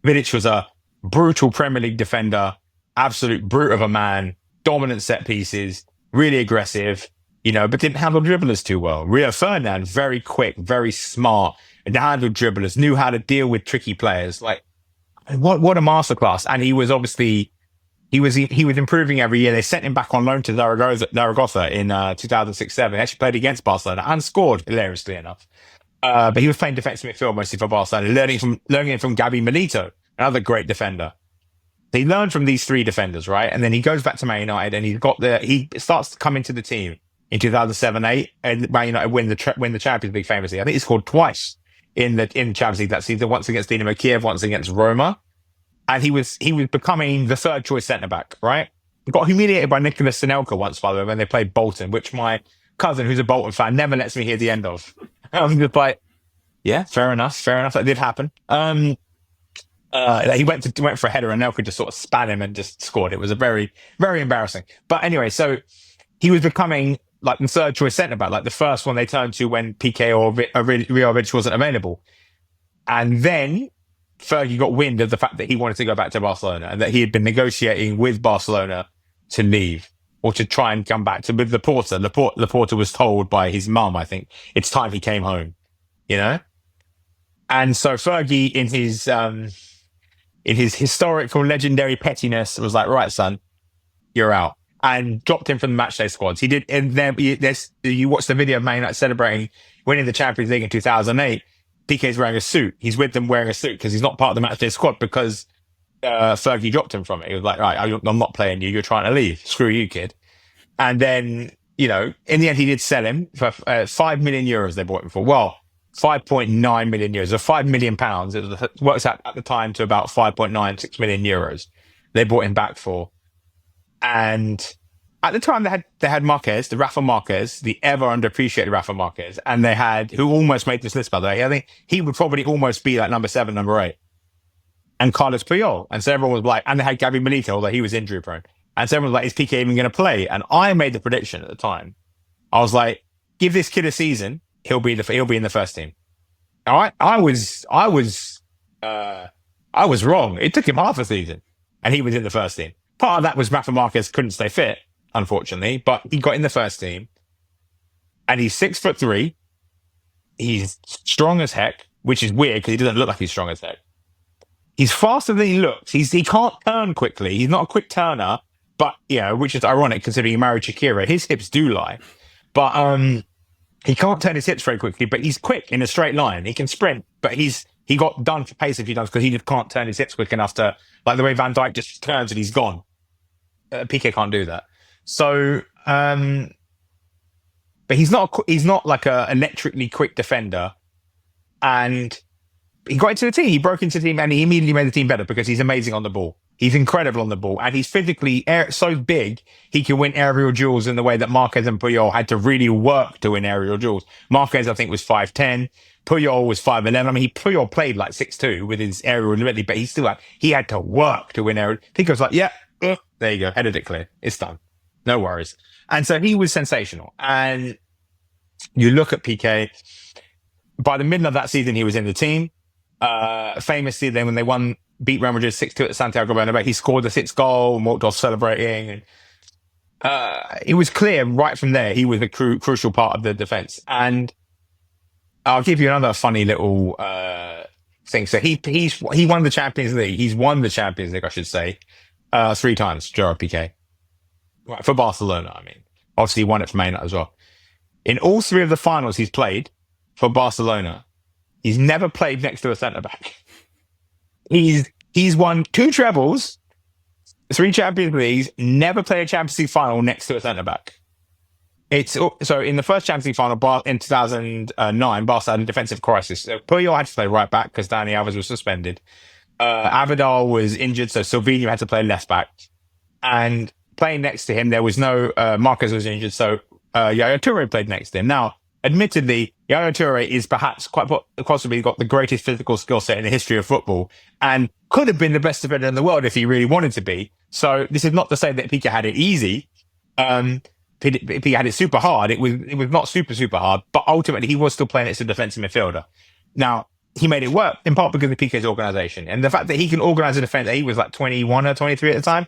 Vidic was a brutal Premier League defender, absolute brute of a man, dominant set pieces, really aggressive, but didn't handle dribblers too well. Rio Ferdinand, very quick, very smart, and handled dribblers, knew how to deal with tricky players. Like, what a masterclass. And he was obviously, he was improving every year. They sent him back on loan to Zaragoza in 2006-07. Actually played against Barcelona and scored, hilariously enough. But he was playing defensive midfield mostly for Barcelona, learning it from Gabi Milito, another great defender. He learned from these 3 defenders, right? And then he goes back to Man United and he starts to come into the team in 2007-08, and Man United win the Champions League famously. I think he scored twice in Champions League that season, once against Dinamo Kiev, once against Roma. And he was becoming the 3rd choice centre back, right? He got humiliated by Nicolas Sanelka once, by the way, when they played Bolton, which my cousin, who's a Bolton fan, never lets me hear the end of. I'm just like, yeah, fair enough. That did happen. He went for a header and Nelka just sort of span him and just scored. It was a very, very embarrassing. But anyway, so he was becoming like the third choice centre back, like the first one they turned to when Piqué or Riovic wasn't available. And then Fergie got wind of the fact that he wanted to go back to Barcelona and that he had been negotiating with Barcelona to leave or to try and come back with Laporta. Laporta was told by his mum, I think, it's time he came home, you know? And so Fergie, in his historical, legendary pettiness, was like, right, son, you're out. And dropped him from the matchday squads. He did, and then you watch the video of Man United celebrating winning the Champions League in 2008. Piqué's wearing a suit. He's with them wearing a suit because he's not part of the matchday squad because Fergie dropped him from it. He was like, right, I'm not playing you. You're trying to leave. Screw you, kid. And then, in the end, he did sell him for 5 million euros. They bought him for. Well, 5.9 million euros, or 5 million pounds. It works out at the time to about 5.96 million euros. They bought him back for. And at the time, they had Marquez, the Rafa Marquez, the ever underappreciated Rafa Marquez, and they had, who almost made this list, by the way. I think he would probably almost be like number 7, number 8. And Carlos Puyol. And so everyone was like, and they had Gabby Milito, although he was injury prone. And so everyone was like, is Piqué even going to play? And I made the prediction at the time. I was like, give this kid a season, he'll be in the first team. All right, I was wrong. It took him half a season, and he was in the first team. Part of that was Rafa Marquez couldn't stay fit, unfortunately, but he got in the first team, and he's 6'3". He's strong as heck, which is weird because he doesn't look like he's strong as heck. He's faster than he looks. He can't turn quickly. He's not a quick turner, but which is ironic considering he married Shakira. His hips do lie, but he can't turn his hips very quickly. But he's quick in a straight line. He can sprint, but he got done for pace a few times because he just can't turn his hips quick enough to, like the way Van Dijk just turns and he's gone. Piqué can't do that. So, but he's not like a electrically quick defender. And he got into the team. He broke into the team and he immediately made the team better because he's amazing on the ball. He's incredible on the ball. And he's physically so big, he can win aerial duels in the way that Marquez and Puyol had to really work to win aerial duels. Marquez, I think, was 5'10". Puyol was 5'11". I mean, Puyol played like 6'2" with his aerial ability, but he had to work to win aerial. Piqué was like, yeah, there you go. Headed it clear. It's done. No worries. And so he was sensational. And you look at Piqué, by the middle of that season, he was in the team. Famously, then when they beat Real Madrid 6-2 at Santiago Bernabeu, he scored the 6th goal and walked off celebrating. And it was clear right from there he was a crucial part of the defense. And I'll give you another funny little thing. So he won the Champions League. He's won the Champions League, I should say, 3 times. Gerard Piqué, right, for Barcelona. I mean, obviously he won it for Man United as well. In all 3 of the finals he's played for Barcelona, he's never played next to a centre back. He's won 2 trebles, 3 Champions Leagues, never played a Champions League final next to a centre back. So in the first Champions League final in 2009, Barca had a defensive crisis. So Puyol had to play right back because Dani Alves was suspended. Abidal was injured, so Silvinho had to play left back. And playing next to him, there was no Marquez was injured, so Yaya Touré played next to him. Now, admittedly, Yaya Touré is perhaps quite possibly got the greatest physical skill set in the history of football and could have been the best defender in the world if he really wanted to be. So this is not to say that Piqué had it easy. Piqué had it super hard. It was not super, super hard, but ultimately he was still playing as a defensive midfielder. Now, he made it work in part because of Piqué's organisation and the fact that he can organise a defence. He was like 21 or 23 at the time.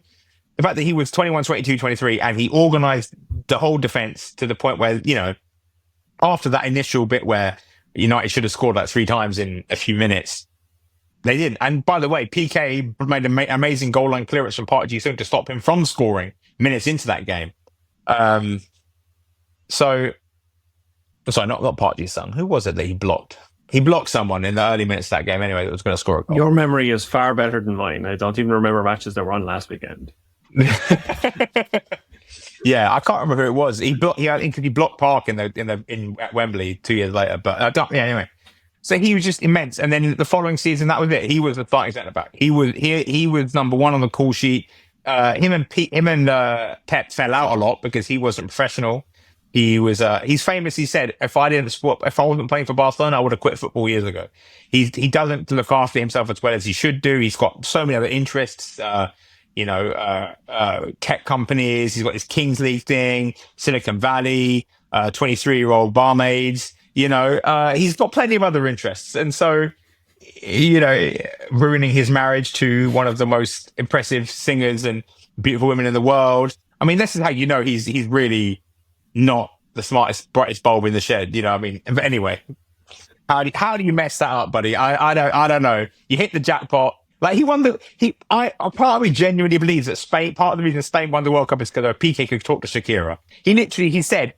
The fact that he was 21, 22, 23 and he organised the whole defence to the point where, after that initial bit where United should have scored like 3 times in a few minutes, they didn't. And by the way, Piqué made an amazing goal line clearance from Park Ji-sung to stop him from scoring minutes into that game. Sorry, not Park Ji-sung. Who was it that he blocked? He blocked someone in the early minutes of that game anyway that was going to score a goal. Your memory is far better than mine. I don't even remember matches that were on last weekend. Yeah, I can't remember who it was. He blocked Park at Wembley 2 years later. But anyway. So he was just immense. And then the following season, that was it. He was the starting centre back. He was number 1 on the call sheet. Him and Pep fell out a lot because he wasn't professional. He's famous. He said, if I wasn't playing for Barcelona, I would have quit football years ago. He doesn't look after himself as well as he should do. He's got so many other interests, tech companies. He's got his Kings League thing, Silicon Valley, 23-year-old barmaids. He's got plenty of other interests. And so, ruining his marriage to one of the most impressive singers and beautiful women in the world. I mean, this is how he's really not the smartest, brightest bulb in the shed. But anyway, how do you mess that up, buddy? I don't know. You hit the jackpot. Like I partly genuinely believes that part of the reason Spain won the World Cup is because Piqué could talk to Shakira. He said,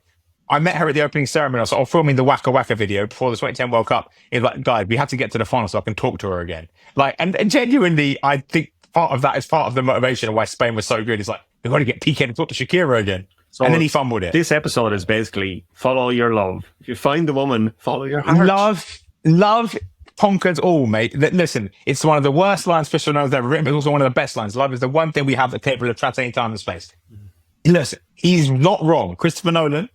I met her at the opening ceremony. I was filming the Waka Waka video before the 2010 World Cup. He's like, guys, we have to get to the final so I can talk to her again. Like, and genuinely, I think part of that is part of the motivation of why Spain was so good. It's like, we've got to get Piqué to talk to Shakira again. So and then he fumbled it. This episode is basically follow your love. If you find the woman, follow your heart. Love conquers all, mate. Listen, it's one of the worst lines Fisher knows ever written, but it's also one of the best lines. Love is the one thing we have that's capable of translating time and space. Listen, he's not wrong. Christopher Nolan,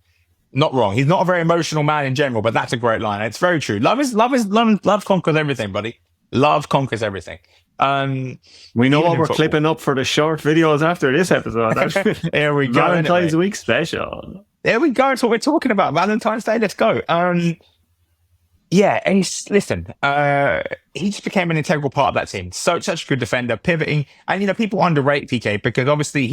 not wrong. He's not a very emotional man in general, but that's a great line. It's very true. Love conquers everything, buddy. Love conquers everything. We know what we're clipping up for the short videos after this episode. There we go. Valentine's Week special. There we go. That's what we're talking about. Valentine's Day. Let's go. And he just became an integral part of that team. Such a good defender, pivoting. And, people underrate Piqué because obviously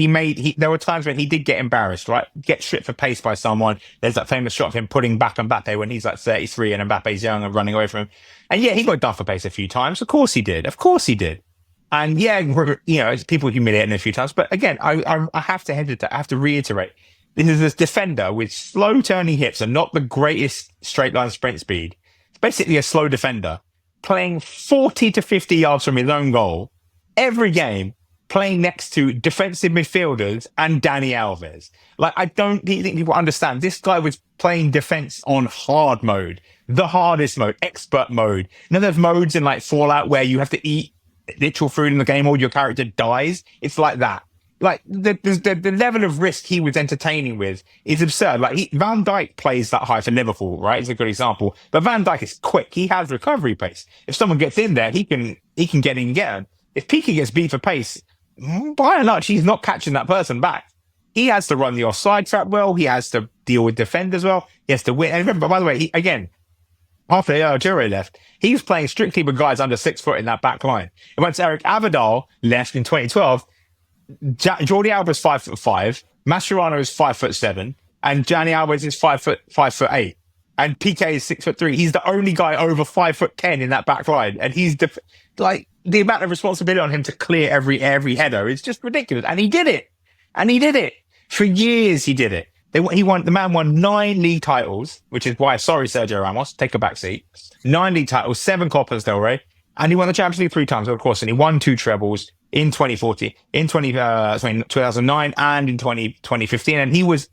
there were times when he did get embarrassed, right? Get stripped for pace by someone. There's that famous shot of him putting back Mbappe when he's like 33 and Mbappe's young and running away from him. And he got done for pace a few times. Of course he did. And people humiliate him a few times. But again, I have to hesitate. I have to reiterate. This is this defender with slow turning hips and not the greatest straight line sprint speed. Basically a slow defender playing 40 to 50 yards from his own goal every game, playing next to defensive midfielders and Dani Alves. Like, I don't think people understand. This guy was playing defense on hard mode, the hardest mode, expert mode. There's modes in like Fallout where you have to eat literal food in the game or your character dies. It's like that. Like the level of risk he was entertaining with is absurd. Like Van Dijk plays that high for Liverpool, right? It's a good example. But Van Dijk is quick. He has recovery pace. If someone gets in there, he can get in and get him. If Piqué gets beat for pace, by and large, he's not catching that person back. He has to run the offside trap well. He has to deal with defenders well. He has to win. And remember, by the way, after Gerard left, he was playing strictly with guys under 6 foot in that back line. And once Eric Abidal left in 2012, Jordi Alba is 5'5", Mascherano is 5'7", and Dani Alves is 5'8", and Piqué is 6'3". He's the only guy over 5'10" in that back line, and he's the amount of responsibility on him to clear every header is just ridiculous. And he did it for years. He did it. The man won 9 league titles, which is why, sorry, Sergio Ramos, take a back seat. 9 league titles, 7 Copas del Rey, and he won the Champions League 3 times, of course, and he won 2 trebles in 2014, in 2009, and in 2015. And he was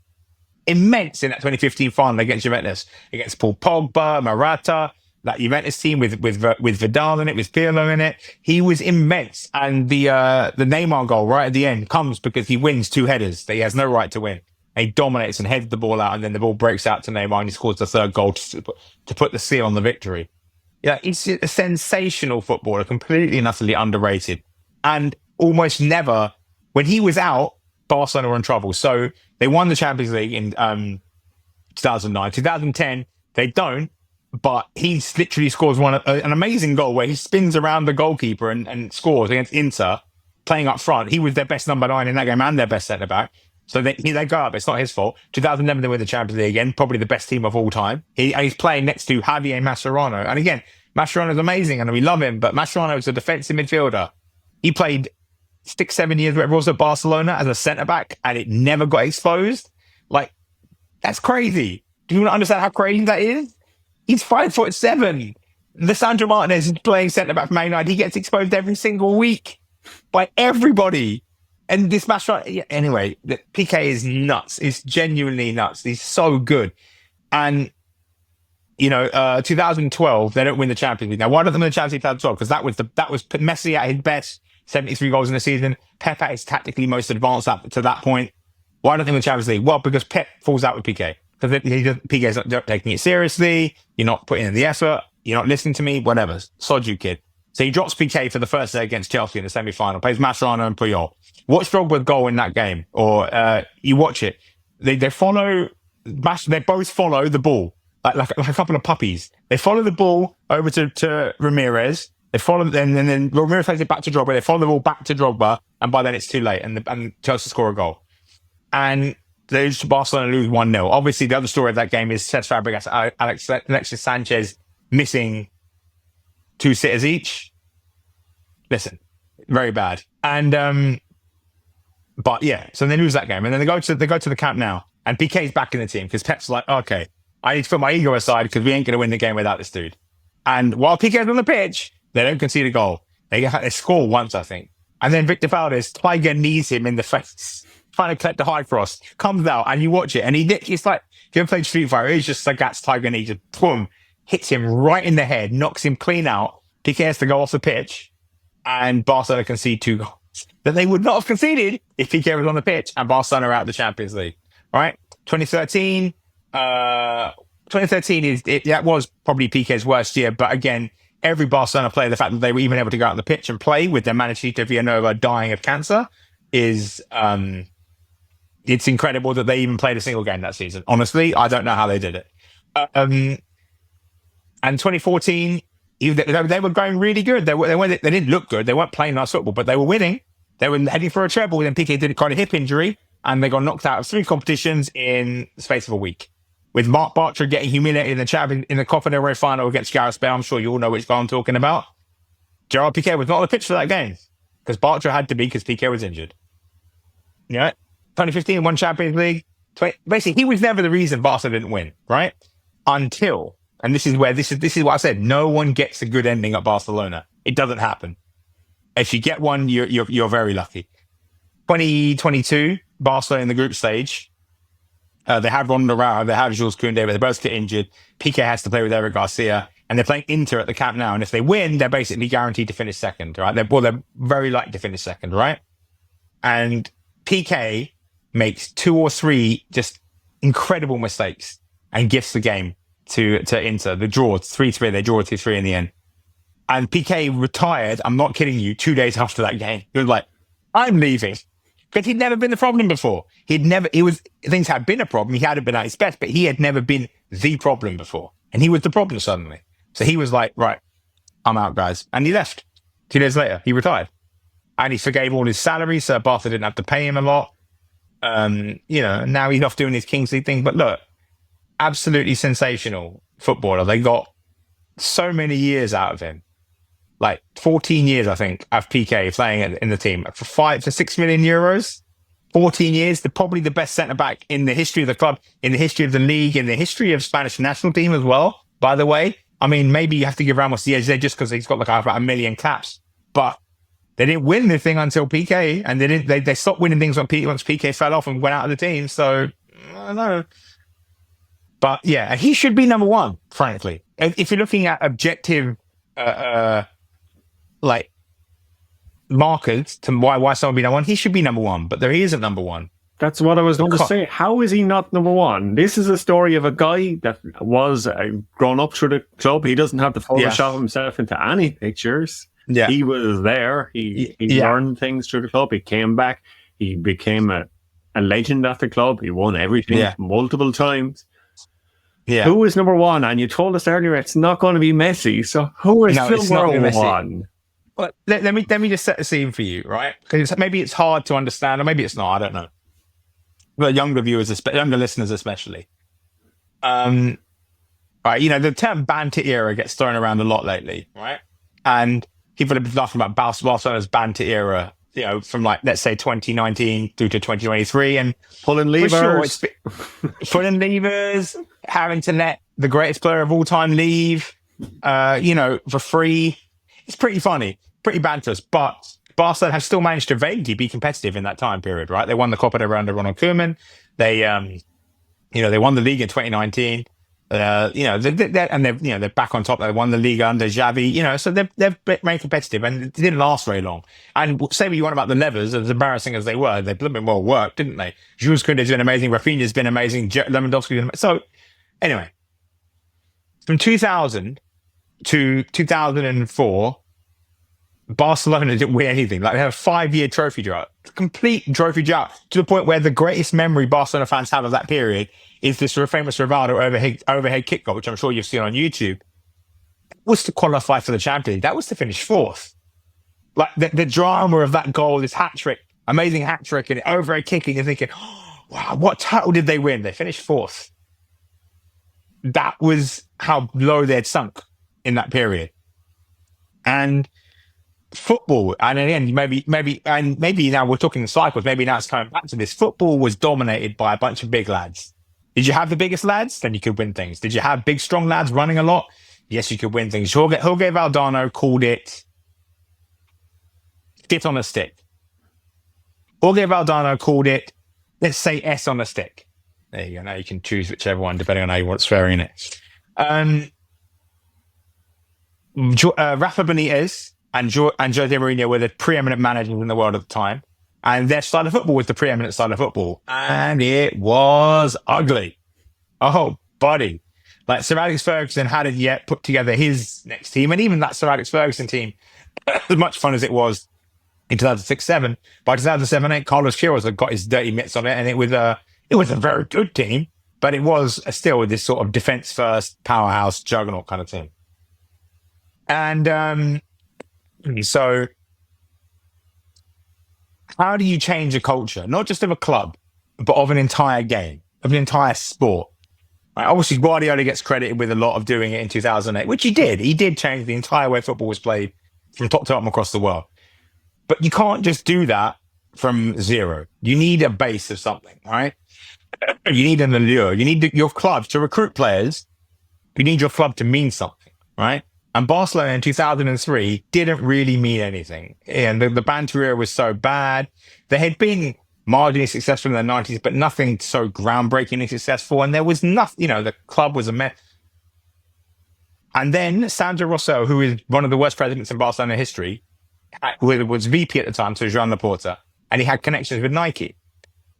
immense in that 2015 final against Juventus, against Paul Pogba, Morata, that Juventus team with Vidal in it, with Pirlo in it. He was immense. And the Neymar goal right at the end comes because he wins 2 headers that he has no right to win. And he dominates and heads the ball out, and then the ball breaks out to Neymar, and he scores the 3rd goal to put the seal on the victory. Yeah, he's a sensational footballer, completely and utterly underrated. And almost never, when he was out, Barcelona were in trouble. So they won the Champions League in 2009. 2010, they don't, but he literally scores an amazing goal where he spins around the goalkeeper and scores against Inter, playing up front. He was their best number 9 in that game and their best centre-back. So they go up. It's not his fault. 2011, they win the Champions League again, probably the best team of all time. He's playing next to Javier Mascherano. And again, Mascherano's amazing and we love him, but Mascherano is a defensive midfielder. He played 6-7 years, whatever it was, at Barcelona as a centre-back, and it never got exposed. Like, that's crazy. Do you want to understand how crazy that is? He's 5'7". Lisandro Martinez is playing centre-back for Man United. He gets exposed every single week by everybody. And this Mascherano, anyway, Piqué is nuts. He's genuinely nuts. He's so good. And 2012, they don't win the Champions League. Now, why don't they win the Champions League 2012? Because that was Messi at his best, 73 goals in the season. Pep at his tactically most advanced up to that point. Why don't they win the Champions League? Well, because Pep falls out with Piqué. because Piqué's not taking it seriously. You're not putting in the effort. You're not listening to me. Whatever. Sod you, kid. So he drops Piqué for the first leg against Chelsea in the semi-final. Plays Mascherano and Puyol. Watch Drogba's goal in that game, or you watch it. They follow. They both follow the ball like a couple of puppies. They follow the ball over to Ramirez. They follow, and then Ramirez takes it back to Drogba. They follow the ball back to Drogba, and by then it's too late, and Chelsea score a goal. And Barcelona lose 1-0. Obviously, the other story of that game is Cesc Fabregas, Alexis Sanchez missing 2 sitters each. Listen, very bad. And but yeah, so they lose that game, and then they go to the Camp Nou, and Piqué's back in the team because Pep's like, okay, I need to put my ego aside because we ain't going to win the game without this dude. And while Piqué's on the pitch, they don't concede a goal. They score once, I think. And then Victor Valdes, Tiger knees him in the face, trying to collect the high cross, comes out, and you watch it, and it's like, if you ever played Street Fighter, he's just like, that's Tiger knee, just boom, hits him right in the head, knocks him clean out. Piqué has to go off the pitch, and Barcelona concede 2 goals that they would not have conceded if Piqué was on the pitch, and Barcelona are out of the Champions League. All right? 2013 that was probably Piqué's worst year, but again, every Barcelona player, the fact that they were even able to go out on the pitch and play with their manager Villanova dying of cancer is it's incredible that they even played a single game that season. Honestly, I don't know how they did it. And 2014, they were going really good. They didn't look good. They weren't playing nice football, but they were winning. They were heading for a treble. Then Piqué did a kind of hip injury, and they got knocked out of 3 competitions in the space of a week. With Marc Bartra getting humiliated in the Copa del Rey final against Gareth Bale, I'm sure you all know which guy I'm talking about. Gerard Piqué was not on the pitch for that game because Bartra had to be because Piqué was injured. Yeah, 2015 won Champions League. Basically, he was never the reason Barca didn't win, right? Until, and this is what I said: no one gets a good ending at Barcelona. It doesn't happen. If you get one, you're very lucky. 2022, Barcelona in the group stage. They had Ronaldinho, they had Jules Koundé, but they both get injured. Piqué has to play with Eric Garcia, and they're playing Inter at the Camp Nou. And if they win, they're basically guaranteed to finish second, right? They're very likely to finish second, right? And Piqué makes 2 or 3 just incredible mistakes and gifts the game to Inter. The draw, 3-3. They draw 2-3 in the end. And Piqué retired, I'm not kidding you, 2 days after that game. He was like, I'm leaving. Because he'd never been the problem before. Things had been a problem. He hadn't been at his best, but he had never been the problem before. And he was the problem suddenly. So he was like, right, I'm out, guys. And he left. 2 days later, he retired. And he forgave all his salary, so Barca didn't have to pay him a lot. Now he's off doing his Kings League thing. But look, absolutely sensational footballer. They got so many years out of him. Like 14 years, I think, of Piqué playing in the team for 5 to 6 million euros. 14 years. They're probably the best centre-back in the history of the club, in the history of the league, in the history of Spanish national team as well, by the way. I mean, maybe you have to give Ramos the edge there just because he's got like about 1 million caps. But they didn't win anything until Piqué, and they stopped winning things once Piqué fell off and went out of the team. So, I don't know. But yeah, he should be number 1, frankly. If you're looking at objective like markers to why someone be number 1, he should be number 1, but he isn't number 1. That's what I was going to say. How is he not number 1? This is a story of a guy that was grown up through the club. He doesn't have to Photoshop himself into any pictures. Yeah. He was there. He learned things through the club. He came back. He became a legend at the club. He won everything multiple times. Yeah. Who is number 1? And you told us earlier it's not going to be Messi. So who is number 1? Well, let me just set the scene for you, right? Because maybe it's hard to understand, or maybe it's not. I don't know. But younger viewers, younger listeners, especially. Right, the term banter era gets thrown around a lot lately, right? And people have been laughing about Barcelona's banter era, from let's say 2019 through to 2023, and pulling levers, pulling levers, having to let the greatest player of all time leave, for free. It's pretty funny, pretty banterous, but Barca have still managed to vaguely be competitive in that time period, right? They won the Copa del Rey under Ronald Koeman. They won the league in 2019. They're back on top. They won the league under Xavi, so they've remained competitive, and it didn't last very long. And say what you want about the Levers, as embarrassing as they were, they've been well worked, didn't they? Jules Kounde's been amazing. Rafinha's been amazing. Lewandowski's been amazing. So anyway, from 2000 to 2004, Barcelona didn't win anything. Like, they had a 5-year trophy drought, complete trophy drought, to the point where the greatest memory Barcelona fans have of that period is this famous Rivaldo overhead kick goal, which I'm sure you've seen on YouTube. That was to qualify for the Champions League. That was to finish 4th. Like, the drama of that goal, this hat trick, amazing hat trick, and overhead kicking, you're thinking, oh, wow, what title did they win? They finished 4th. That was how low they'd sunk in that period. And football, and again, maybe now we're talking cycles, maybe now it's coming back to this. Football was dominated by a bunch of big lads. Did you have the biggest lads? Then you could win things. Did you have big, strong lads running a lot? Yes, you could win things. Jorge Valdano called it shit on a stick. Jorge Valdano called it, let's say, S on a stick. There you go. Now you can choose whichever one, depending on how you want swearing in it. Rafa Benitez and Jose Mourinho were the preeminent managers in the world at the time. And their style of football was the preeminent style of football. And it was ugly. Oh, buddy. Like, Sir Alex Ferguson hadn't yet put together his next team. And even that Sir Alex Ferguson team, as much fun as it was in 2006-07, by 2007-08, Carlos Queiroz had got his dirty mitts on it. And it was a very good team. But it was still this sort of defense-first, powerhouse, juggernaut kind of team. And so how do you change a culture, not just of a club, but of an entire game, of an entire sport? Right? Obviously, Guardiola gets credited with a lot of doing it in 2008, which he did. He did change the entire way football was played from top to bottom across the world. But you can't just do that from zero. You need a base of something, right? You need an allure. You need your club to recruit players. You need your club to mean something, right? And Barcelona in 2003 didn't really mean anything. And the banter era was so bad. They had been marginally successful in the 90s, but nothing so groundbreakingly successful. And there was nothing, the club was a mess. And then Sandro Rossell, who is one of the worst presidents in Barcelona history, was VP at the time, so Joan Laporta, and he had connections with Nike.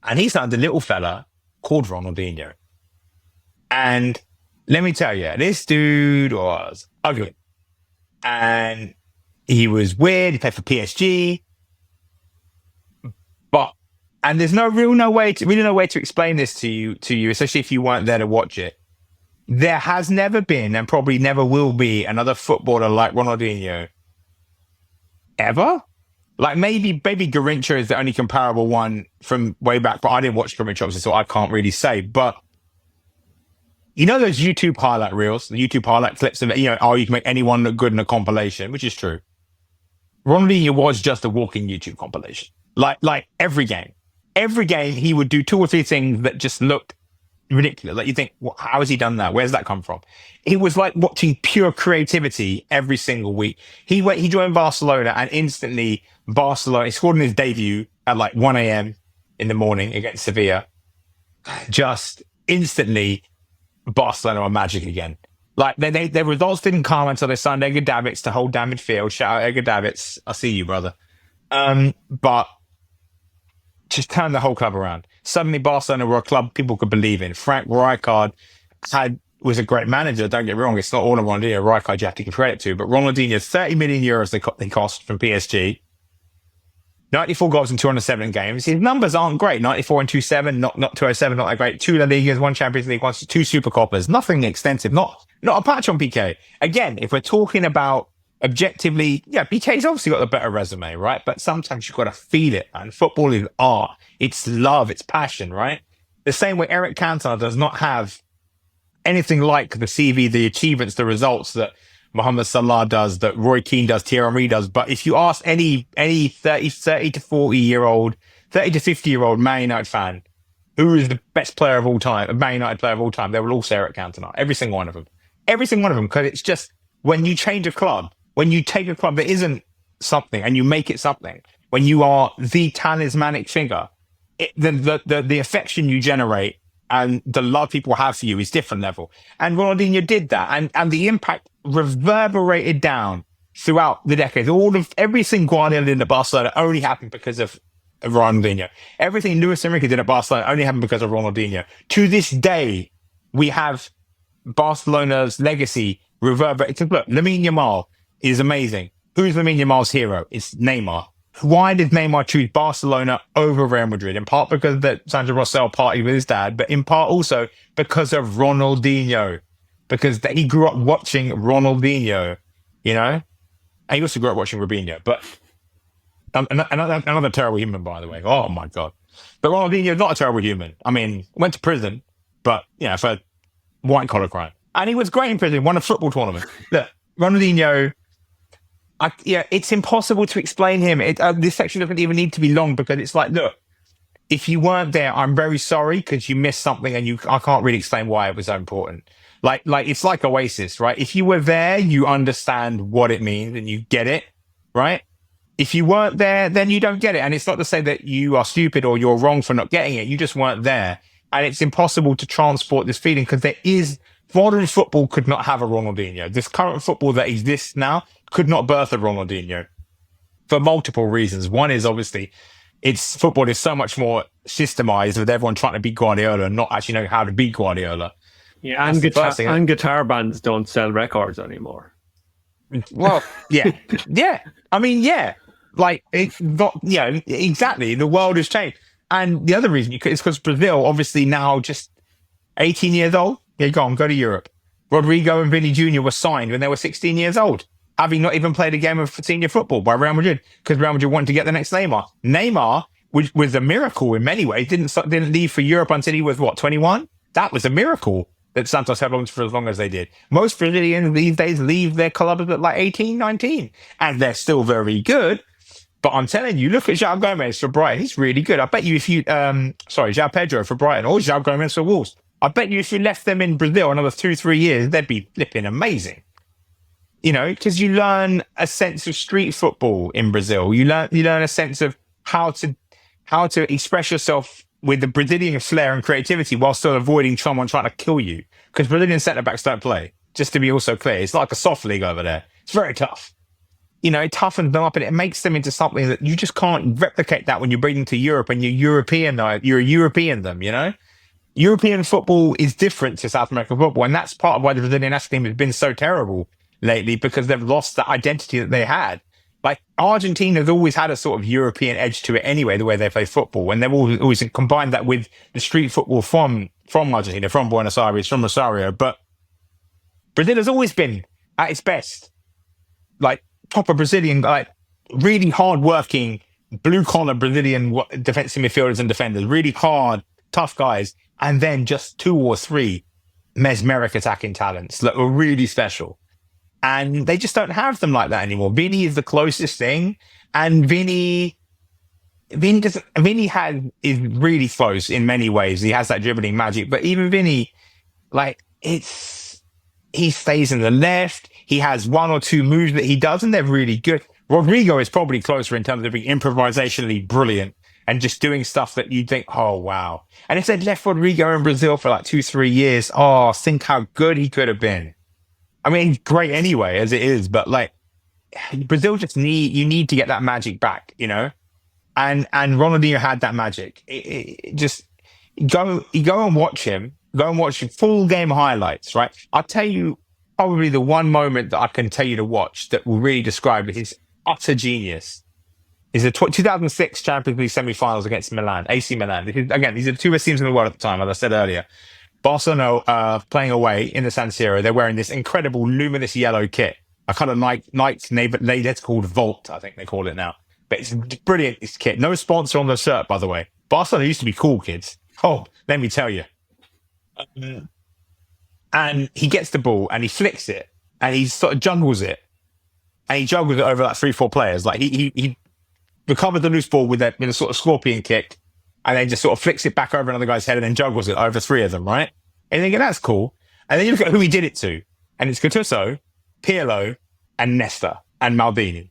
And he signed a little fella called Ronaldinho. And let me tell you, this dude was ugly. And he was weird. He played for PSG. And there's no way to explain this to you, especially if you weren't there to watch it. There has never been, and probably never will be, another footballer like Ronaldinho ever. Like, maybe Garrincha is the only comparable one from way back, but I didn't watch Garrincha, obviously, so I can't really say. But those YouTube highlight reels, the YouTube highlight clips of it, you can make anyone look good in a compilation, which is true. Ronaldinho was just a walking YouTube compilation. Like every game he would do 2 or 3 things that just looked ridiculous. Like, you think, how has he done that? Where's that come from? It was like watching pure creativity every single week. He joined Barcelona, and instantly he scored in his debut at like 1 a.m. in the morning against Sevilla. Just instantly, Barcelona are magic again. Like, their results didn't come until they signed Edgar Davids to hold down midfield. Shout out Edgar Davids. I see you, brother. But just turned the whole club around. Suddenly, Barcelona were a club people could believe in. Frank Rijkaard was a great manager. Don't get me wrong. It's not all of Ronaldinho. Rijkaard you have to give credit to. But Ronaldinho, 30 million euros they cost from PSG. 94 goals in 207 games. His numbers aren't great. 94 and 27, not 207, not that great. 2 La Ligas, 1 Champions League, 2 Super Copas. Nothing extensive. Not a patch on Piqué. Again, if we're talking about objectively, yeah, Piqué's obviously got the better resume, right? But sometimes you've got to feel it, and football is art. It's love. It's passion, right? The same way Eric Cantona does not have anything like the CV, the achievements, the results that Mohamed Salah does, that Roy Keane does, Thierry Henry does. But if you ask any 30 to 40-year-old, 30 to 50-year-old Man United fan, who is the best player of all time, a Man United player of all time, they will all say Eric Cantona. Every single one of them. Every single one of them. Because it's just, when you change a club, when you take a club that isn't something and you make it something, when you are the talismanic figure, the affection you generate and the love people have for you is different level. And Ronaldinho did that, and the impact reverberated down throughout the decades. Everything Guardiola did at Barcelona only happened because of Ronaldinho. Everything Luis Enrique did at Barcelona only happened because of Ronaldinho. To this day, we have Barcelona's legacy reverberating. Look, Lamine Yamal is amazing. Who's Lamine Yamal's hero? It's Neymar. Why did Neymar choose Barcelona over Real Madrid? In part because that Sandro Rosell partied with his dad, but in part also because of Ronaldinho. Because he grew up watching Ronaldinho, you know? And he also grew up watching Robinho. But another terrible human, by the way. Oh, my God. But Ronaldinho, not a terrible human. I mean, went to prison, but, for white-collar crime. And he was great in prison, won a football tournament. Look, Ronaldinho... it's impossible to explain him. This section doesn't even need to be long because it's like, look, if you weren't there, I'm very sorry because you missed something and I can't really explain why it was so important. Like it's like Oasis, right? If you were there, you understand what it means and you get it, right? If you weren't there, then you don't get it. And it's not to say that you are stupid or you're wrong for not getting it. You just weren't there. And it's impossible to transport this feeling because modern football could not have a Ronaldinho. This current football that exists now could not birth a Ronaldinho for multiple reasons. One is obviously football is so much more systemized with everyone trying to beat Guardiola and not actually knowing how to beat Guardiola. Yeah, and guitar bands don't sell records anymore. Well, yeah. Yeah. I mean, yeah. Like, it's not, exactly. The world has changed. And the other reason is because Brazil, obviously now just 18 years old. Yeah, go to Europe. Rodrigo and Vinny Jr. were signed when they were 16 years old, having not even played a game of senior football by Real Madrid because Real Madrid wanted to get the next Neymar. Neymar, which was a miracle in many ways, didn't leave for Europe until he was, 21? That was a miracle that Santos held on for as long as they did. Most Brazilians these days leave their clubs at like 18, 19, and they're still very good. But I'm telling you, look at João Gomez for Brighton. He's really good. I bet you João Pedro for Brighton or João Gomez for Wolves. I bet you if you left them in Brazil another 2-3 years, they'd be flipping amazing. Because you learn a sense of street football in Brazil. You learn a sense of how to express yourself with the Brazilian flair and creativity while still avoiding someone trying to kill you. Because Brazilian centre-backs don't play. Just to be also clear, it's like a soft league over there. It's very tough. It toughens them up and it makes them into something that you just can't replicate that when you bring them to Europe and you're a European them, European football is different to South American football, and that's part of why the Brazilian national team has been so terrible lately because they've lost the identity that they had. Like Argentina's always had a sort of European edge to it anyway, the way they play football, and they've always combined that with the street football from Argentina, from Buenos Aires, from Rosario. But Brazil has always been at its best, like proper Brazilian, like really hard-working, blue-collar Brazilian defensive midfielders and defenders, really hard, tough guys. And then just 2 or 3 mesmeric attacking talents that were really special. And they just don't have them like that anymore. Vinny is the closest thing. And Vinny is really close in many ways. He has that dribbling magic. But even Vinny, he stays in the left. He has 1 or 2 moves that he does, and they're really good. Rodrigo is probably closer in terms of being improvisationally brilliant and just doing stuff that you think, oh, wow. And if they'd left Rodrigo in Brazil for 2-3 years, think how good he could have been. I mean, he's great anyway, as it is, but Brazil you need to get that magic back, And Ronaldinho had that magic. Go and watch him. Go and watch full game highlights, right? I'll tell you probably the one moment that I can tell you to watch that will really describe his utter genius. Is the 2006 Champions League semi-finals against Milan, AC Milan. Again, these are the 2 best teams in the world at the time, as I said earlier. Barcelona playing away in the San Siro. They're wearing this incredible luminous yellow kit. A kind of Nike, it's called Volt, I think they call it now. But it's brilliant, this kit. No sponsor on the shirt, by the way. Barcelona used to be cool, kids. Oh, let me tell you. And he gets the ball and he flicks it and he sort of juggles it. And he juggles it over 3-4 players. He recovers the loose ball with a sort of scorpion kick and then just sort of flicks it back over another guy's head and then juggles it over 3 of them, right? And you think, that's cool. And then you look at who he did it to. And it's Gattuso, Pirlo, and Nesta, and Maldini.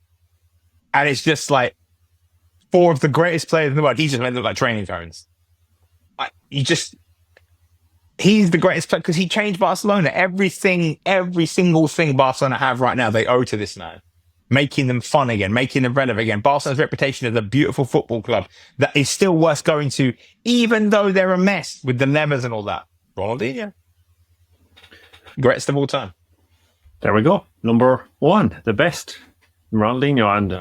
And it's just 4 of the greatest players in the world. He just made them look like training cones. He's the greatest player because he changed Barcelona. Every single thing Barcelona have right now, they owe to this man. Making them fun again, making them relevant again. Barcelona's reputation as a beautiful football club that is still worth going to, even though they're a mess with dilemmas and all that. Ronaldinho. Greatest of all time. There we go. Number 1, the best. Ronaldinho, and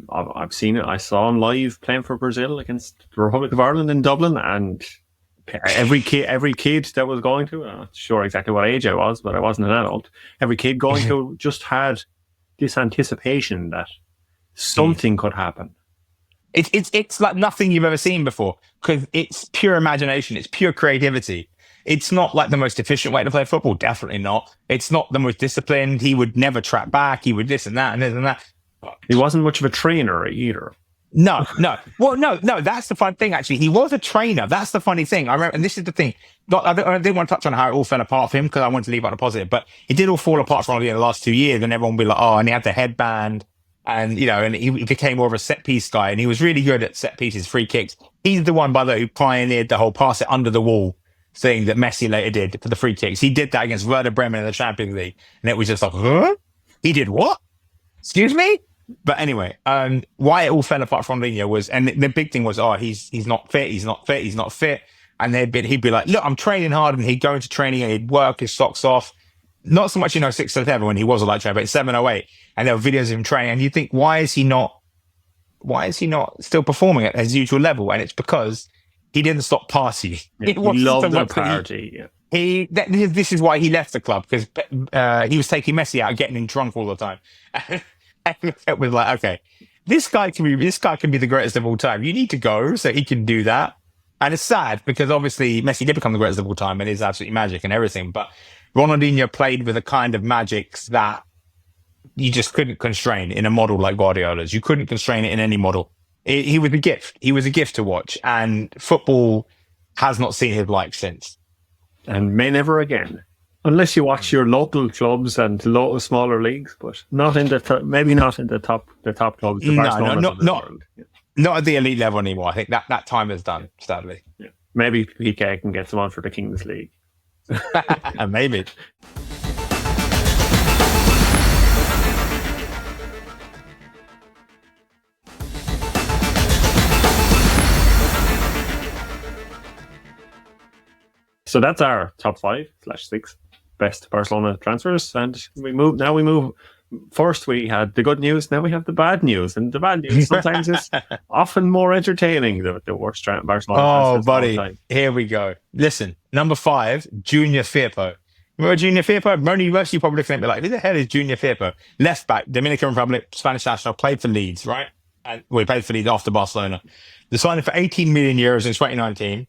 I've seen it. I saw him live playing for Brazil against the Republic of Ireland in Dublin, and every kid that was going to, I'm not sure exactly what age I was, but I wasn't an adult. Every kid going to just had this anticipation that something could happen. It's like nothing you've ever seen before because it's pure imagination. It's pure creativity. It's not like the most efficient way to play football. Definitely not. It's not the most disciplined. He would never track back. He would this and that and this and that. He wasn't much of a trainer either. No. Well, no. That's the fun thing, actually. He was a trainer. That's the funny thing. I remember, and this is the thing. I didn't want to touch on how it all fell apart for him because I wanted to leave it on a positive, but it did all fall apart for only in the last 2 years, and everyone would be like, oh, and he had the headband, and, and he became more of a set piece guy, and he was really good at set pieces, free kicks. He's the one, by the way, who pioneered the whole pass it under the wall thing that Messi later did for the free kicks. He did that against Werder Bremen in the Champions League, and it was just like, huh? He did what? Excuse me? But anyway, why it all fell apart from Ronaldinho was, and the big thing was, oh, he's not fit. And he'd be like, look, I'm training hard, and he'd go into training and he'd work his socks off. Not so much, 6 or 7 when he was a light trainer, but 7 or 8. And there were videos of him training, and you think, why is he not still performing at his usual level? And it's because he didn't stop partying. Yeah, he loved the party. This is why he left the club, because he was taking Messi out and getting him drunk all the time. And it was like, okay, this guy can be the greatest of all time. You need to go so he can do that. And it's sad because obviously Messi did become the greatest of all time and is absolutely magic and everything. But Ronaldinho played with a kind of magics that you just couldn't constrain in a model like Guardiola's. You couldn't constrain it in any model. He was a gift. He was a gift to watch. And football has not seen his like since. And may never again. Unless you watch your local clubs and smaller leagues, but not in maybe not in the top clubs. Not at the elite level anymore. I think that time is done, sadly. Yeah. Maybe Piqué can get someone for the Kings League. Maybe. So that's our top 5/6 best Barcelona transfers, and we move. First, we had the good news. Now we have the bad news, and the bad news sometimes is often more entertaining than the worst Barcelona. Oh, buddy, here we go. Listen, number 5, Junior Firpo. Remember Junior Firpo? Most you probably looking at me like, who the hell is Junior Firpo? Left back, Dominican Republic, Spanish national, played for Leeds, right? And we played for Leeds after Barcelona. They signed him for 18 million euros in 2019.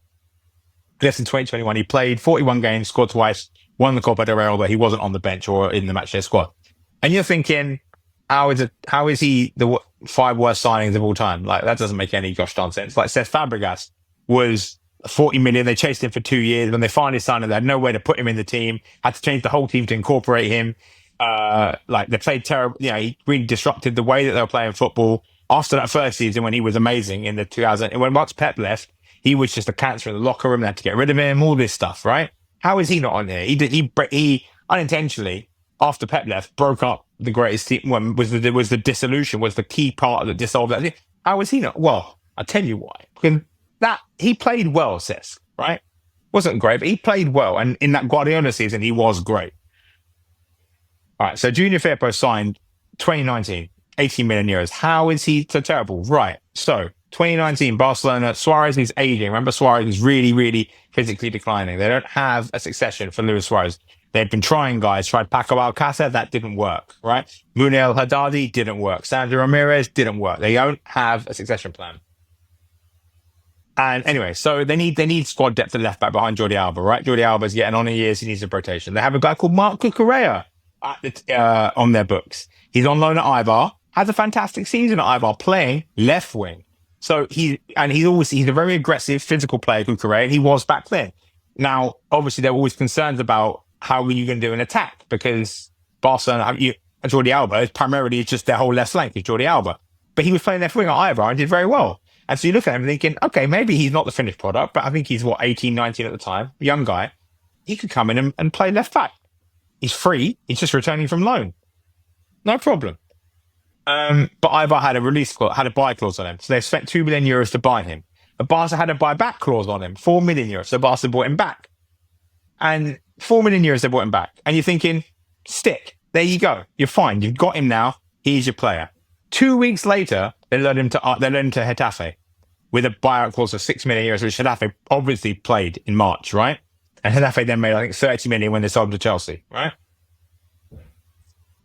Left in 2021. He played 41 games, scored twice, won the Copa del Rey, although he wasn't on the bench or in the matchday squad. And you're thinking, how is he the 5 worst signings of all time? Like, that doesn't make any gosh darn sense. Like, Cesc Fabregas was 40 million. They chased him for 2 years. When they finally signed him, they had no way to put him in the team. Had to change the whole team to incorporate him. They played terrible. He really disrupted the way that they were playing football. After that first season, when he was amazing in the 2000, and once Pep left, he was just a cancer in the locker room. They had to get rid of him. All this stuff, right? How is he not on here? He unintentionally, after Pep left, broke up the greatest team. Was the dissolution, was the key part that dissolved that. How is he not? Well, I'll tell you why. Because he played well, Cesc, right? Wasn't great, but he played well. And in that Guardiola season, he was great. All right, so Junior Firpo signed 2019, 18 million euros. How is he so terrible? Right, so 2019, Barcelona, Suarez is aging. Remember, Suarez is really, really physically declining. They don't have a succession for Luis Suarez. They've been trying guys, tried Paco Alcácer, that didn't work, right? Munir Haddadi didn't work. Sandro Ramirez didn't work. They don't have a succession plan. And anyway, so they need squad depth at left back behind Jordi Alba, right? Jordi Alba's getting on in years. He needs a rotation. They have a guy called Marc Cucurella on their books. He's on loan at Eibar, has a fantastic season at Eibar playing left wing. So he's a very aggressive physical player, Cucurella, and he was back then. Now, obviously, there were always concerns about how are you going to do an attack because Barcelona, Jordi Alba is primarily just their whole left flank is Jordi Alba. But he was playing left wing at Eibar and did very well. And so you look at him thinking, okay, maybe he's not the finished product, but I think he's 18, 19 at the time, young guy. he could come in and play left back. He's free. He's just returning from loan. No problem. But Ivar had a release clause, had a buy clause on him. So they've spent €2 million to buy him. But Barca had a buyback clause on him, €4 million. So Barca bought him back. And €4 million they bought him back. And you're thinking, stick. There you go. You're fine. You've got him now. He's your player. 2 weeks later, they led him to Getafe with a buyout clause of €6 million, which Getafe obviously played in March, right? And Getafe then made, I think, 30 million when they sold him to Chelsea, right?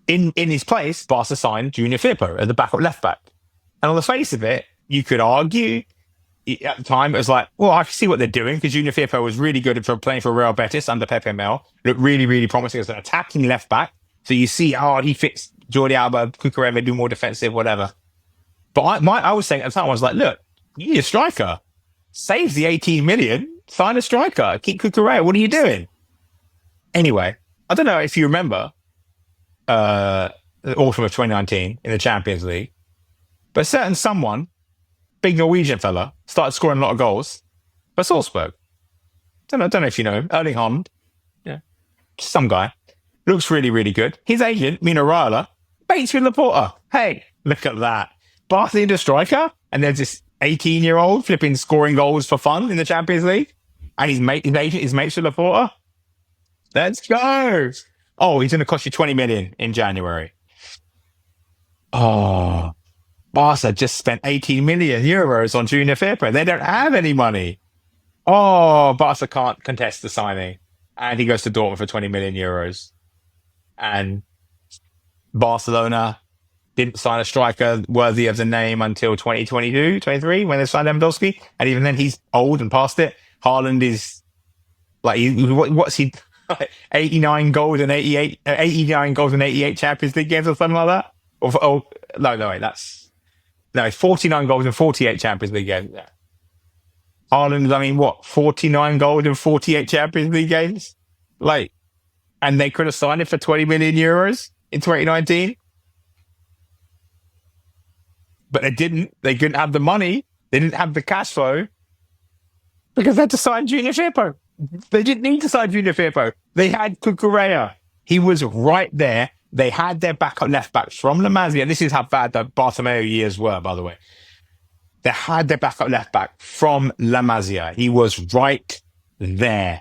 In his place, Barca signed Junior Firpo as the backup left back. And on the face of it, you could argue at the time, it was like, well, I can see what they're doing because Junior Firpo was really good at playing for Real Betis under Pepe Mel. Looked really, really promising as an attacking left back. So you see, he fits Jordi Alba, Cucurella, do more defensive, whatever. But I was saying at the time, I was like, look, you need a striker. Save the 18 million, sign a striker, keep Cucurella. What are you doing? Anyway, I don't know if you remember the autumn of 2019 in the Champions League, but a certain someone, big Norwegian fella, started scoring a lot of goals for Salzburg. Don't know if you know him, Erling Haaland. Yeah, some guy. Looks really, really good. His agent, Mino Raiola, baits with Laporta. Hey, look at that. Barca need a striker, and there's this 18-year-old flipping scoring goals for fun in the Champions League, and his agent is mates with Laporta. Let's go. Oh, he's going to cost you 20 million in January. Oh, Barca just spent 18 million euros on Junior Firpo. They don't have any money. Oh, Barca can't contest the signing, and he goes to Dortmund for 20 million euros. And Barcelona didn't sign a striker worthy of the name until 2022, 23, when they signed Lewandowski. And even then, he's old and past it. Haaland is like, what's he? 89 goals and 88 Champions League games or something like that. No, 49 goals and 48 Champions League games. Yeah. Haaland, 49 goals and 48 Champions League games? And they could have signed it for 20 million euros in 2019. But they didn't. They couldn't have the money. They didn't have the cash flow because they had to sign Junior Firpo. They didn't need to sign Junior Firpo. They had Cucurella. He was right there. They had their backup left backs from La Masia. This is how bad the Bartomeu years were, by the way. They had their backup left back from La Masia. He was right there.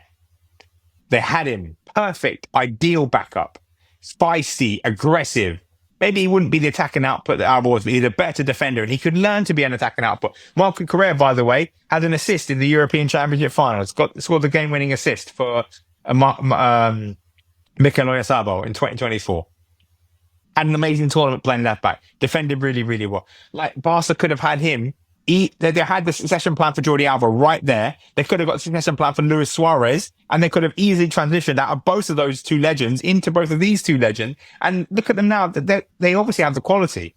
They had him. Perfect, ideal backup. Spicy, aggressive. Maybe he wouldn't be the attacking output that Alba was, but he's a better defender and he could learn to be an attacking output. Marco Correa, by the way, had an assist in the European Championship final. Scored the game-winning assist for Mikel Oyarzabal in 2024. Had an amazing tournament playing left back. Defended really, really well. Barca could have had him. They had the succession plan for Jordi Alba right there. They could have got a succession plan for Luis Suarez, and they could have easily transitioned out of both of those two legends into both of these two legends. And look at them now. They obviously have the quality.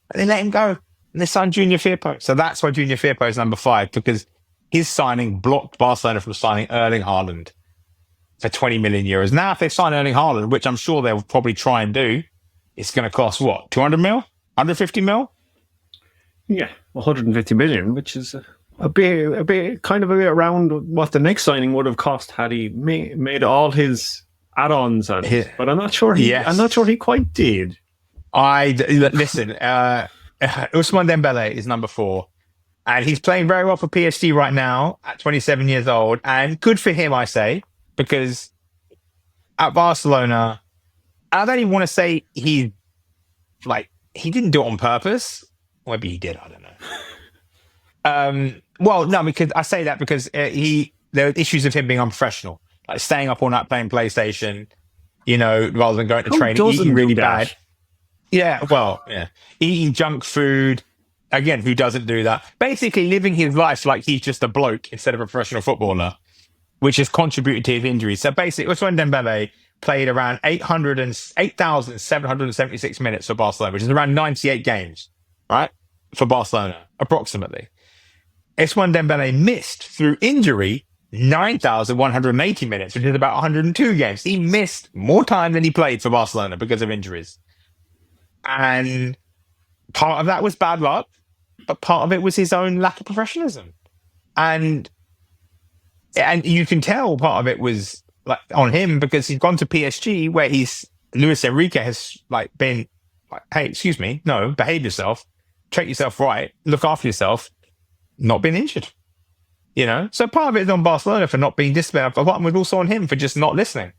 But they let him go. And they signed Junior Firpo. So that's why Junior Firpo is number 5, because his signing blocked Barcelona from signing Erling Haaland for 20 million euros. Now, if they sign Erling Haaland, which I'm sure they'll probably try and do, it's going to cost what? 200 mil? 150 mil? Yeah, 150 million, which is a bit around what the next signing would have cost had he made all his add-ons on it. But I'm not sure I'm not sure he quite did. Listen, Ousmane Dembele is number 4, and he's playing very well for PSG right now at 27 years old, and good for him, I say, because at Barcelona, I don't even want to say he didn't do it on purpose. Maybe he did. I don't know. Well, no, because I say that because there are issues of him being unprofessional, like staying up all night playing PlayStation, rather than going to training, eating really bad. Yeah, well, yeah, eating junk food. Again, who doesn't do that? Basically, living his life like he's just a bloke instead of a professional footballer, which has contributed to his injuries. So basically, Ousmane Dembele played around 8,776 minutes for Barcelona, which is around 98 games. Right? For Barcelona, approximately. Ousmane Dembele missed through injury 9,180 minutes, which is about 102 games. He missed more time than he played for Barcelona because of injuries. And part of that was bad luck, but part of it was his own lack of professionalism. And you can tell part of it was like on him because he's gone to PSG where Luis Enrique has like been like, hey, excuse me, no, behave yourself, treat yourself right, look after yourself, not been injured. So part of it is on Barcelona for not being disciplined, but one was also on him for just not listening.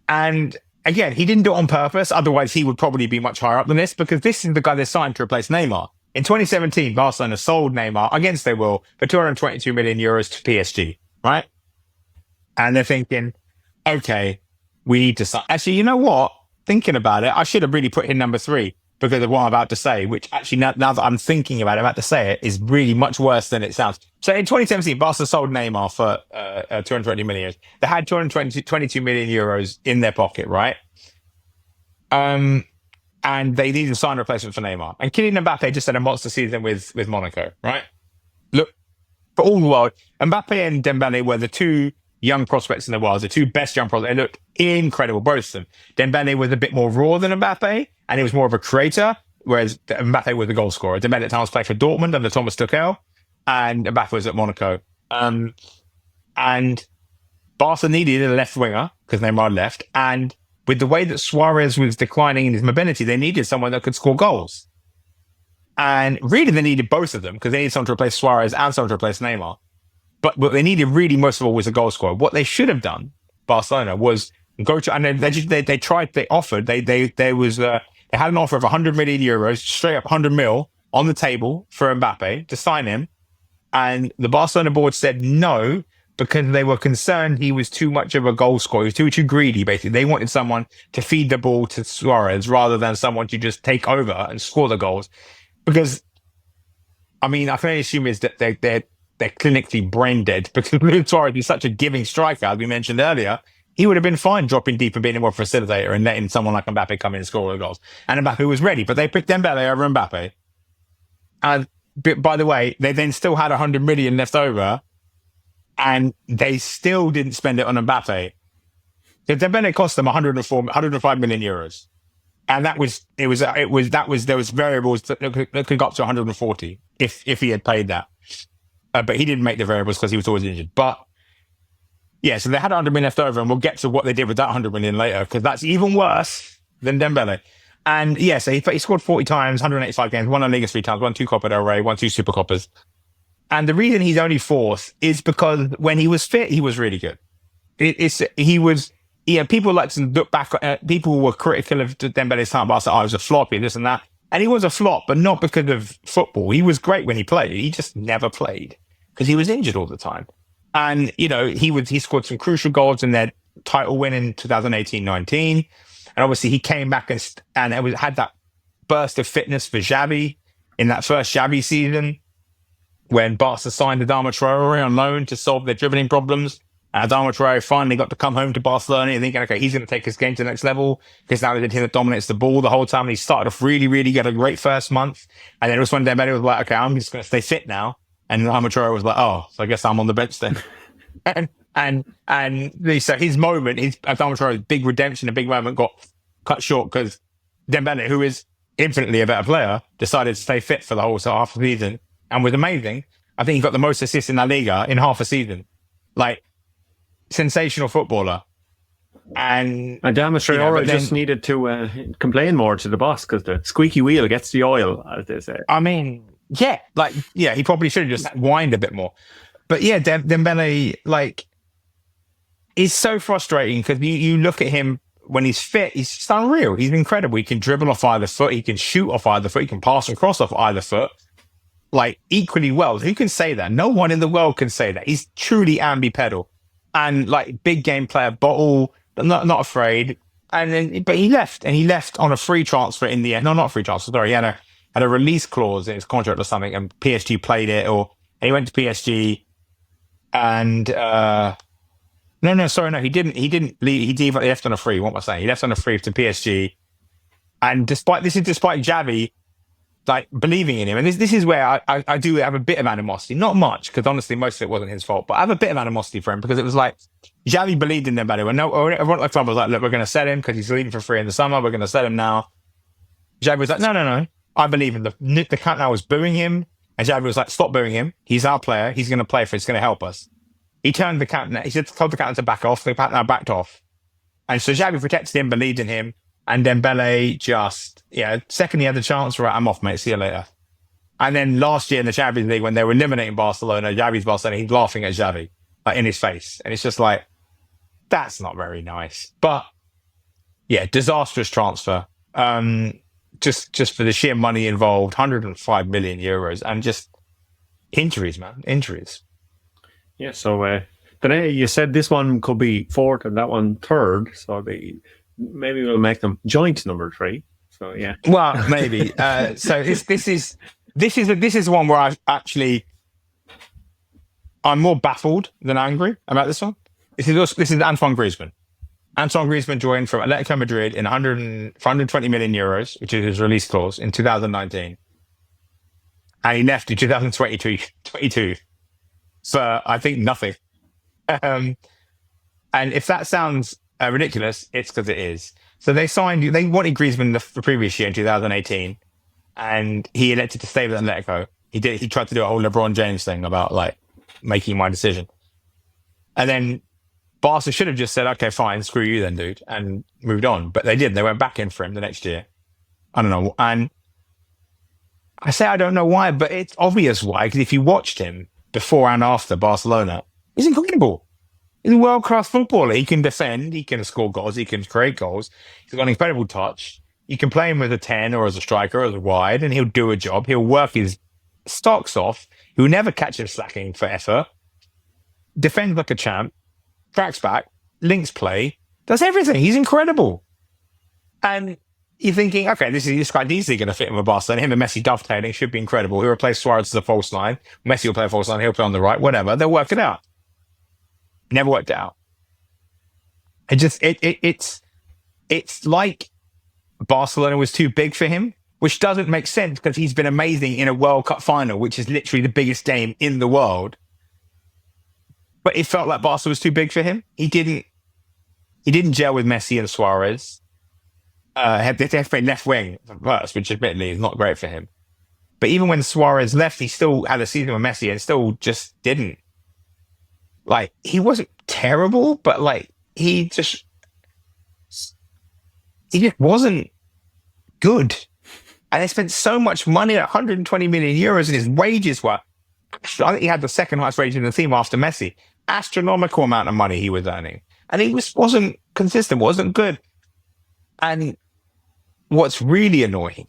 And again, he didn't do it on purpose. Otherwise, he would probably be much higher up than this because this is the guy they signed to replace Neymar. In 2017, Barcelona sold Neymar against their will for 222 million euros to PSG, right? And they're thinking, okay, we need to sign. Actually, you know what? Thinking about it, I should have really put in number 3 because of what I'm about to say, which actually now that I'm thinking about it, I'm about to say it, is really much worse than it sounds. So in 2017, Barca sold Neymar for 220 million. They had 222 million euros in their pocket, right? And they needed to sign a replacement for Neymar. And Kylian Mbappe just had a monster season with Monaco, right? Look, for all the world, Mbappe and Dembele were the 2 young prospects in the world, the 2 best young prospects. They looked incredible, both of them. Dembele was a bit more raw than Mbappe, and he was more of a creator, whereas Mbappe was the goal scorer. Dembele at times played for Dortmund under Thomas Tuchel, and Mbappe was at Monaco. And Barca needed a left winger because Neymar left, and with the way that Suarez was declining in his mobility, they needed someone that could score goals. And really, they needed both of them because they needed someone to replace Suarez and someone to replace Neymar. But what they needed really most of all was a goal scorer. What they should have done, Barcelona, was go to, and they tried, they offered, they had an offer of 100 million euros, straight up 100 mil on the table for Mbappe to sign him. And the Barcelona board said no, because they were concerned he was too much of a goal scorer. He was too greedy, basically. They wanted someone to feed the ball to Suarez rather than someone to just take over and score the goals. Because, I mean, I can only assume is that they're clinically brain dead because Luis Suarez is such a giving striker, as we mentioned earlier. He would have been fine dropping deep and being a more facilitator and letting someone like Mbappe come in and score all the goals. And Mbappe was ready, but they picked Dembele over Mbappe. And by the way, they then still had 100 million left over, and they still didn't spend it on Mbappe. The Dembele cost them 105 million euros. And there was variables that could go up to 140 if he had paid that. But he didn't make the variables because he was always injured. But yeah, so they had 100 million left over, and we'll get to what they did with that 100 million later, because that's even worse than Dembele. And yeah, so he scored 40 times, 185 games, won La Liga 3 times, won 2 Copa del Rey, won 2 Super Copas. And the reason he's only 4th is because when he was fit, he was really good. People like to look back. People were critical of Dembele's time, but I said, he was a flop, this and that. And he was a flop, but not because of football. He was great when he played. He just never played because he was injured all the time. And, he scored some crucial goals in their title win in 2018-19. And obviously he came back and had that burst of fitness for Xavi in that first Xavi season when Barca signed Adama Traore on loan to solve their dribbling problems. And Adama Traore finally got to come home to Barcelona and thinking, okay, he's going to take his game to the next level because now he's him that dominates the ball the whole time. And he started off really, really got a great first month. And then it was when Dembele was like, okay, I'm just going to stay fit now. And Adama Traore was like, oh, so I guess I'm on the bench then. So his moment, Adama Traore's big redemption, a big moment got cut short because Dembele, who is infinitely a better player, decided to stay fit for the whole half of the season and was amazing. I think he got the most assists in La Liga in half a season. Like, sensational footballer. And Adama Traore just needed to complain more to the boss because the squeaky wheel gets the oil, as they say. I mean, he probably should have just whined a bit more. But yeah, Dembele, is so frustrating because you look at him when he's fit, he's just unreal. He's incredible. He can dribble off either foot. He can shoot off either foot. He can pass and cross off either foot. Equally well. Who can say that? No one in the world can say that. He's truly ambipedal. And big game player, bottle, not afraid. But he left on a free transfer in the end. No, not a free transfer. Sorry, he had a release clause in his contract or something, and PSG played it, and he went to PSG. And he didn't leave. He left on a free. What am I saying? He left on a free to PSG. And despite Xavi believing in him, and this is where I do have a bit of animosity, not much, because honestly most of it wasn't his fault, but I have a bit of animosity for him because it was Xavi believed in Dembele. Everyone at the club was like, look, we're going to sell him because he's leaving for free in the summer, we're going to sell him now. Xavi was like, no, I believe in the camp now was booing him, and Xavi was like, stop booing him, he's our player, he's going to play for, it's going to help us. He told the captain to back off. The captain backed off. And so Xavi protected him, believed in him. And Dembele just, second he had the chance, right, I'm off, mate. See you later. And then last year in the Champions League, when they were eliminating Barcelona, Xavi's Barcelona, he's laughing at Xavi, like in his face. And it's just like, that's not very nice. But yeah, disastrous transfer. Just for the sheer money involved, 105 million euros, and just injuries, man. Injuries. Yeah, so Dani, you said this one could be fourth and that one third. So maybe we'll make them joint number 3. So yeah. Well, maybe. So this is one where I'm more baffled than angry about this one. This is Antoine Griezmann. Antoine Griezmann joined from Atletico Madrid for 120 million euros, which is his release clause, in 2019. And he left in 2022 for, I think, nothing. And if that sounds ridiculous, it's because it is. So they wanted Griezmann the previous year in 2018, and he elected to stay with Atletico. He tried to do a whole LeBron James thing about like making my decision. And then Barca should have just said, okay, fine, screw you then, dude, and moved on. But they did. They went back in for him the next year. I don't know. And I say I don't know why, but it's obvious why. Because if you watched him before and after Barcelona, he's incredible. He's a world-class footballer. He can defend. He can score goals. He can create goals. He's got an incredible touch. You can play him as a 10 or as a striker or as a wide, and he'll do a job. He'll work his stocks off. He'll never catch him slacking for effort. Defends like a champ. Tracks back, links play, does everything. He's incredible. And you're thinking, okay, this guy's easily going to fit in with Barcelona. Him and Messi dovetailing should be incredible. He'll replace Suarez as a false line. Messi will play a false line. He'll play on the right, whatever. They'll work it out. Never worked it out. It's like Barcelona was too big for him, which doesn't make sense because he's been amazing in a World Cup final, which is literally the biggest game in the world. But it felt like Barca was too big for him. He didn't gel with Messi and Suarez. They had to play left wing first, which admittedly is not great for him. But even when Suarez left, he still had a season with Messi and still just didn't. Like, he wasn't terrible, but like, he just wasn't good. And they spent so much money, like 120 million euros, and his wages were, I think he had the second highest wage in the team after Messi. Astronomical amount of money he was earning. And he wasn't consistent, wasn't good. And what's really annoying,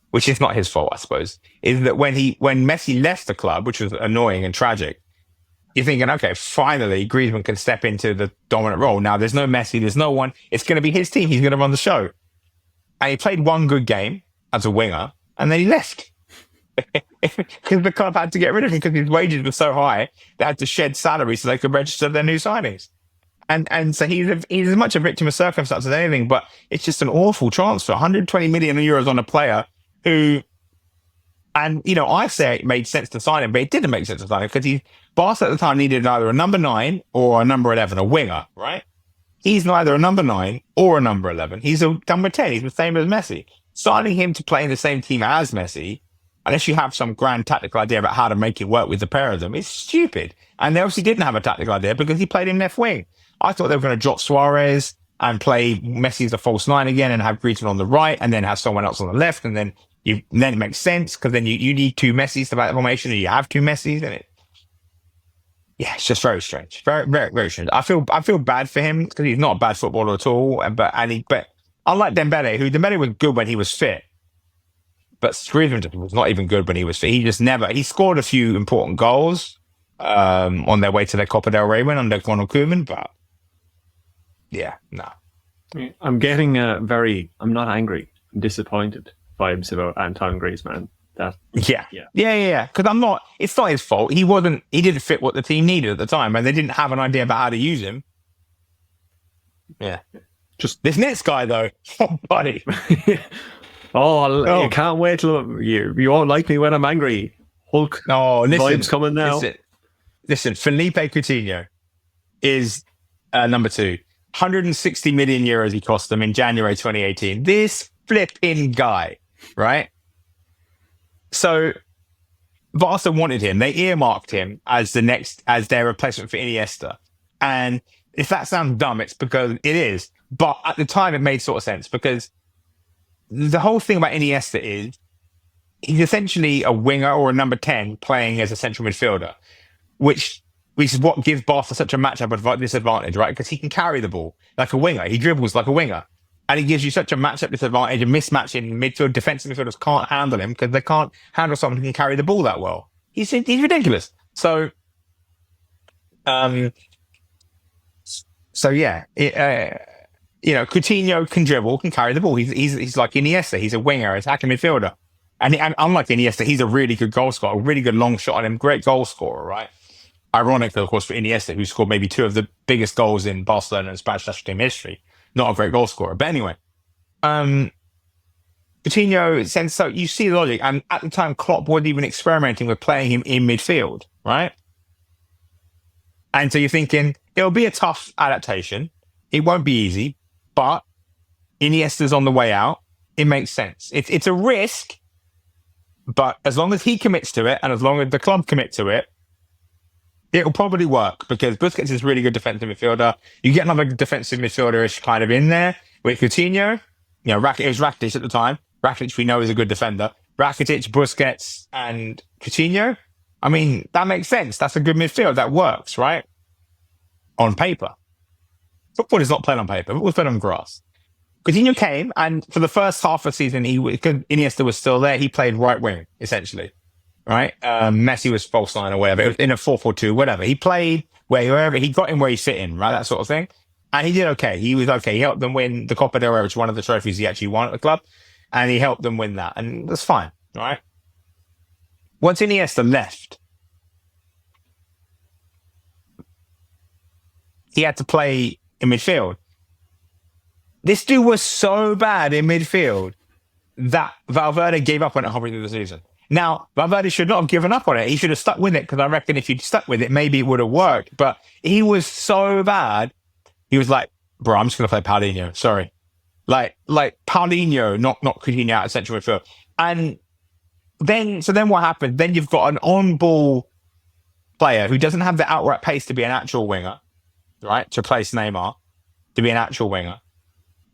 which is not his fault, I suppose, is that when Messi left the club, which was annoying and tragic, you're thinking, okay, finally Griezmann can step into the dominant role. Now there's no Messi, there's no one. It's going to be his team. He's going to run the show. And he played one good game as a winger, and then he left. Because the club had to get rid of him because his wages were so high, they had to shed salary so they could register their new signings. And so he's as much a victim of circumstance as anything, but it's just an awful transfer. 120 million euros on a player who, and I say it made sense to sign him, but it didn't make sense to sign him because Barca at the time needed either a number 9 or a number 11, a winger, right? He's neither a number 9 or a number 11. He's a number 10. He's the same as Messi. Signing him to play in the same team as Messi, unless you have some grand tactical idea about how to make it work with the pair of them, it's stupid. And they obviously didn't have a tactical idea because he played in left wing. I thought they were going to drop Suarez and play Messi as a false 9 again and have Griezmann on the right and then have someone else on the left. And then it makes sense because then you need 2 Messis to back the formation and you have 2 Messis. And it's just very strange. Very, very, very strange. I feel bad for him because he's not a bad footballer at all. But unlike Dembele was good when he was fit. But Griezmann was not even good when he was fit. He scored a few important goals on their way to their Copa del Rey win under Ronald Koeman, but no. I'm getting I'm not angry, I'm disappointed vibes about Antoine Griezmann. Yeah. Because it's not his fault. He didn't fit what the team needed at the time, and they didn't have an idea about how to use him. Yeah. Just this next guy though, buddy. You can't wait till you won't like me when I'm angry. Hulk vibes coming now. Listen, Philippe Coutinho is number 2. 160 million euros he cost them in January 2018. This flipping guy, right? So Barca wanted him. They earmarked him as their replacement for Iniesta. And if that sounds dumb, it's because it is. But at the time, it made sort of sense because the whole thing about Iniesta is he's essentially a winger or a number 10 playing as a central midfielder, which is what gives Barca such a matchup disadvantage, right? Because he can carry the ball like a winger. He dribbles like a winger. And he gives you such a matchup disadvantage, a mismatch in midfield. Defensive midfielders can't handle him because they can't handle someone who can carry the ball that well. He's ridiculous. So yeah, Coutinho can dribble, can carry the ball. He's like Iniesta. He's a winger, attacking midfielder. And unlike Iniesta, he's a really good goal scorer, a really good long shot on him, great goal scorer, right? Ironically, of course, for Iniesta, who scored maybe 2 of the biggest goals in Barcelona and Spanish national team history. Not a great goal scorer. But anyway, Coutinho, so you see the logic. And at the time, Klopp wasn't even experimenting with playing him in midfield, right? And so you're thinking, it'll be a tough adaptation. It won't be easy, but Iniesta's on the way out. It makes sense. It's a risk, but as long as he commits to it and as long as the club commit to it, it'll probably work because Busquets is a really good defensive midfielder. You get another defensive midfielder-ish kind of in there with Coutinho. It was Rakitic at the time. Rakitic we know is a good defender. Rakitic, Busquets, and Coutinho. I mean, that makes sense. That's a good midfield. That works, right? On paper. Football is not played on paper. Football's played on grass. Coutinho came, and for the first half of the season, Iniesta was still there. He played right wing, essentially. Right? Messi was false line or whatever. It was in a 4-4-2, whatever. He played wherever he got him where he's sitting, right? That sort of thing. And he did okay. He was okay. He helped them win the Copa del Rey, which is one of the trophies he actually won at the club. And he helped them win that. And that's fine, right? Once Iniesta left, he had to play in midfield. This dude was so bad in midfield that Valverde gave up on it halfway through the season. Now, Valverde should not have given up on it. He should have stuck with it because I reckon if he'd stuck with it, maybe it would have worked. But he was so bad. He was like, bro, I'm just going to play Paulinho. Sorry. Like Paulinho, not Coutinho out of central midfield. And then what happened? Then you've got an on-ball player who doesn't have the outright pace to be an actual winger, right? To replace Neymar, to be an actual winger.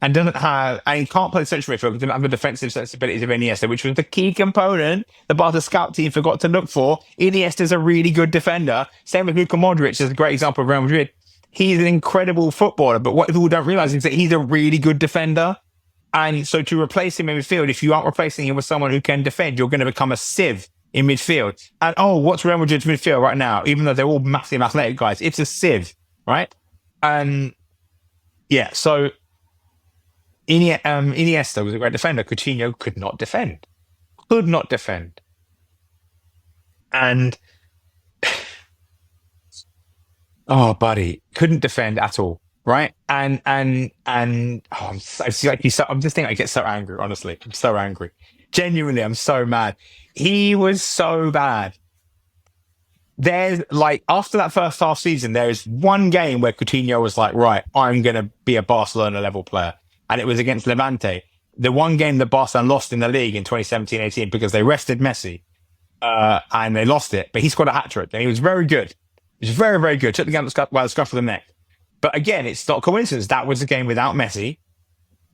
And can't play central midfield because doesn't have the defensive sensibilities of Iniesta, which was the key component the Barca scout team forgot to look for. Iniesta's a really good defender. Same with Luka Modric is a great example of Real Madrid. He's an incredible footballer, but what people don't realize is that he's a really good defender. And so to replace him in midfield, if you aren't replacing him with someone who can defend, you're going to become a sieve in midfield. And what's Real Madrid's midfield right now? Even though they're all massive athletic guys, it's a sieve, right? And yeah, so Iniesta was a great defender. Coutinho could not defend. And buddy, couldn't defend at all, right? And I'm just thinking I get so angry, honestly. I'm so angry. Genuinely, I'm so mad. He was so bad. There's after that first half season, there's one game where Coutinho was like, right, I'm going to be a Barcelona level player. And it was against Levante. The one game that Barcelona lost in the league in 2017-18 because they rested Messi and they lost it. But he scored a hat-trick and he was very good. He was very, very good. Took the game by the scruff of the neck. But again, it's not coincidence. That was a game without Messi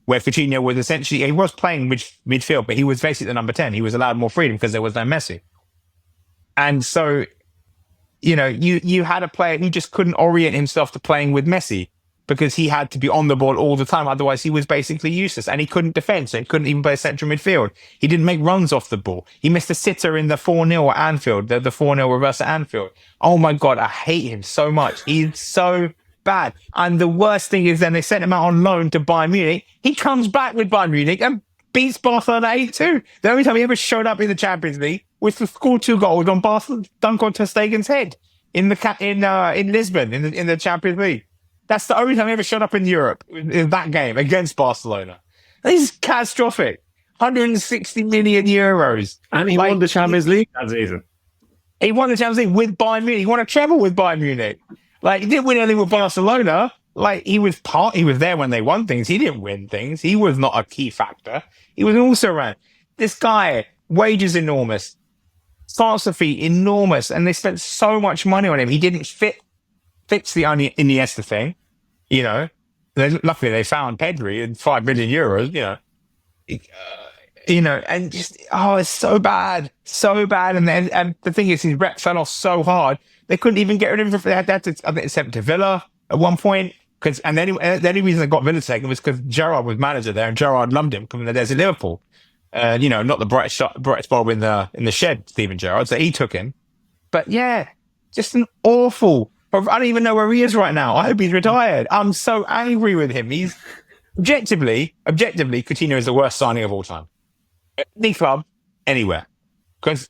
where Coutinho was essentially, he was playing midfield, but he was basically the number 10. He was allowed more freedom because there was no Messi. And so, you had a player who just couldn't orient himself to playing with Messi, because he had to be on the ball all the time. Otherwise, he was basically useless. And he couldn't defend, so he couldn't even play central midfield. He didn't make runs off the ball. He missed a sitter in the 4-0 at Anfield, the 4-0 reverse at Anfield. Oh my God, I hate him so much. He's so bad. And the worst thing is then they sent him out on loan to Bayern Munich. He comes back with Bayern Munich and beats Barcelona 8-2. The only time he ever showed up in the Champions League was to score 2 goals on Duncan Castles' head in Lisbon, in the Champions League. That's the only time he ever showed up in Europe in that game against Barcelona. This is catastrophic. 160 million euros. And he won the Champions League that season. He won the Champions League with Bayern Munich. He won a treble with Bayern Munich. He didn't win anything with Barcelona. He was there when they won things. He didn't win things. He was not a key factor. He was also around. This guy, wages enormous. transfer fee enormous, and they spent so much money on him. He didn't fix the Iniesta thing, you know. Luckily they found Pedri and €5 million, and just it's so bad. And the thing is, his rep fell off so hard they couldn't even get rid of him. They had to, I think, sent him to Villa at one point. The only reason they got Villa taken was because Gerard was manager there, and Gerard loved him coming there to Liverpool. Not the brightest bulb in the shed, Steven Gerrard. So he took him. But yeah, just an awful. I don't even know where he is right now. I hope he's retired. I'm so angry with him. He's objectively, Coutinho is the worst signing of all time. Any club, anywhere. Because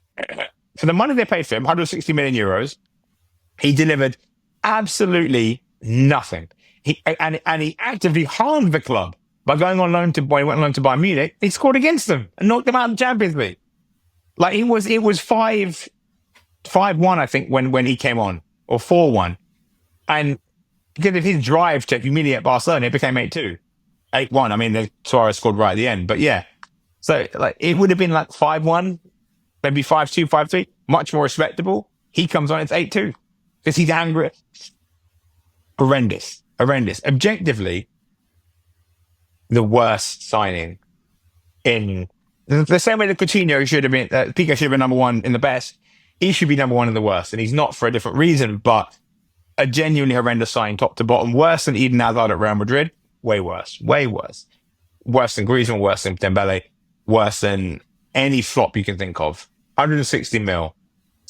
for the money they paid for him, 160 million euros, he delivered absolutely nothing. He actively harmed the club by going on loan to Bayern Munich. He scored against them and knocked them out of the Champions League. Like it was 5-1, I think, when he came on, or 4-1. And because of his drive to humiliate Barcelona, it became 8-2. 8-1. I mean, Suarez scored right at the end, but yeah. So like it would have been like 5-1, maybe 5-2, 5-3, much more respectable. He comes on, it's 8-2 because he's angry. Horrendous. Objectively, the worst signing in the same way that Coutinho should have been, Piqué should have been number one in the best. He should be number one in the worst, and he's not for a different reason, but a genuinely horrendous signing, top to bottom, worse than Eden Hazard at Real Madrid. Way worse. Worse than Griezmann, worse than Dembele, worse than any flop you can think of. 160 mil.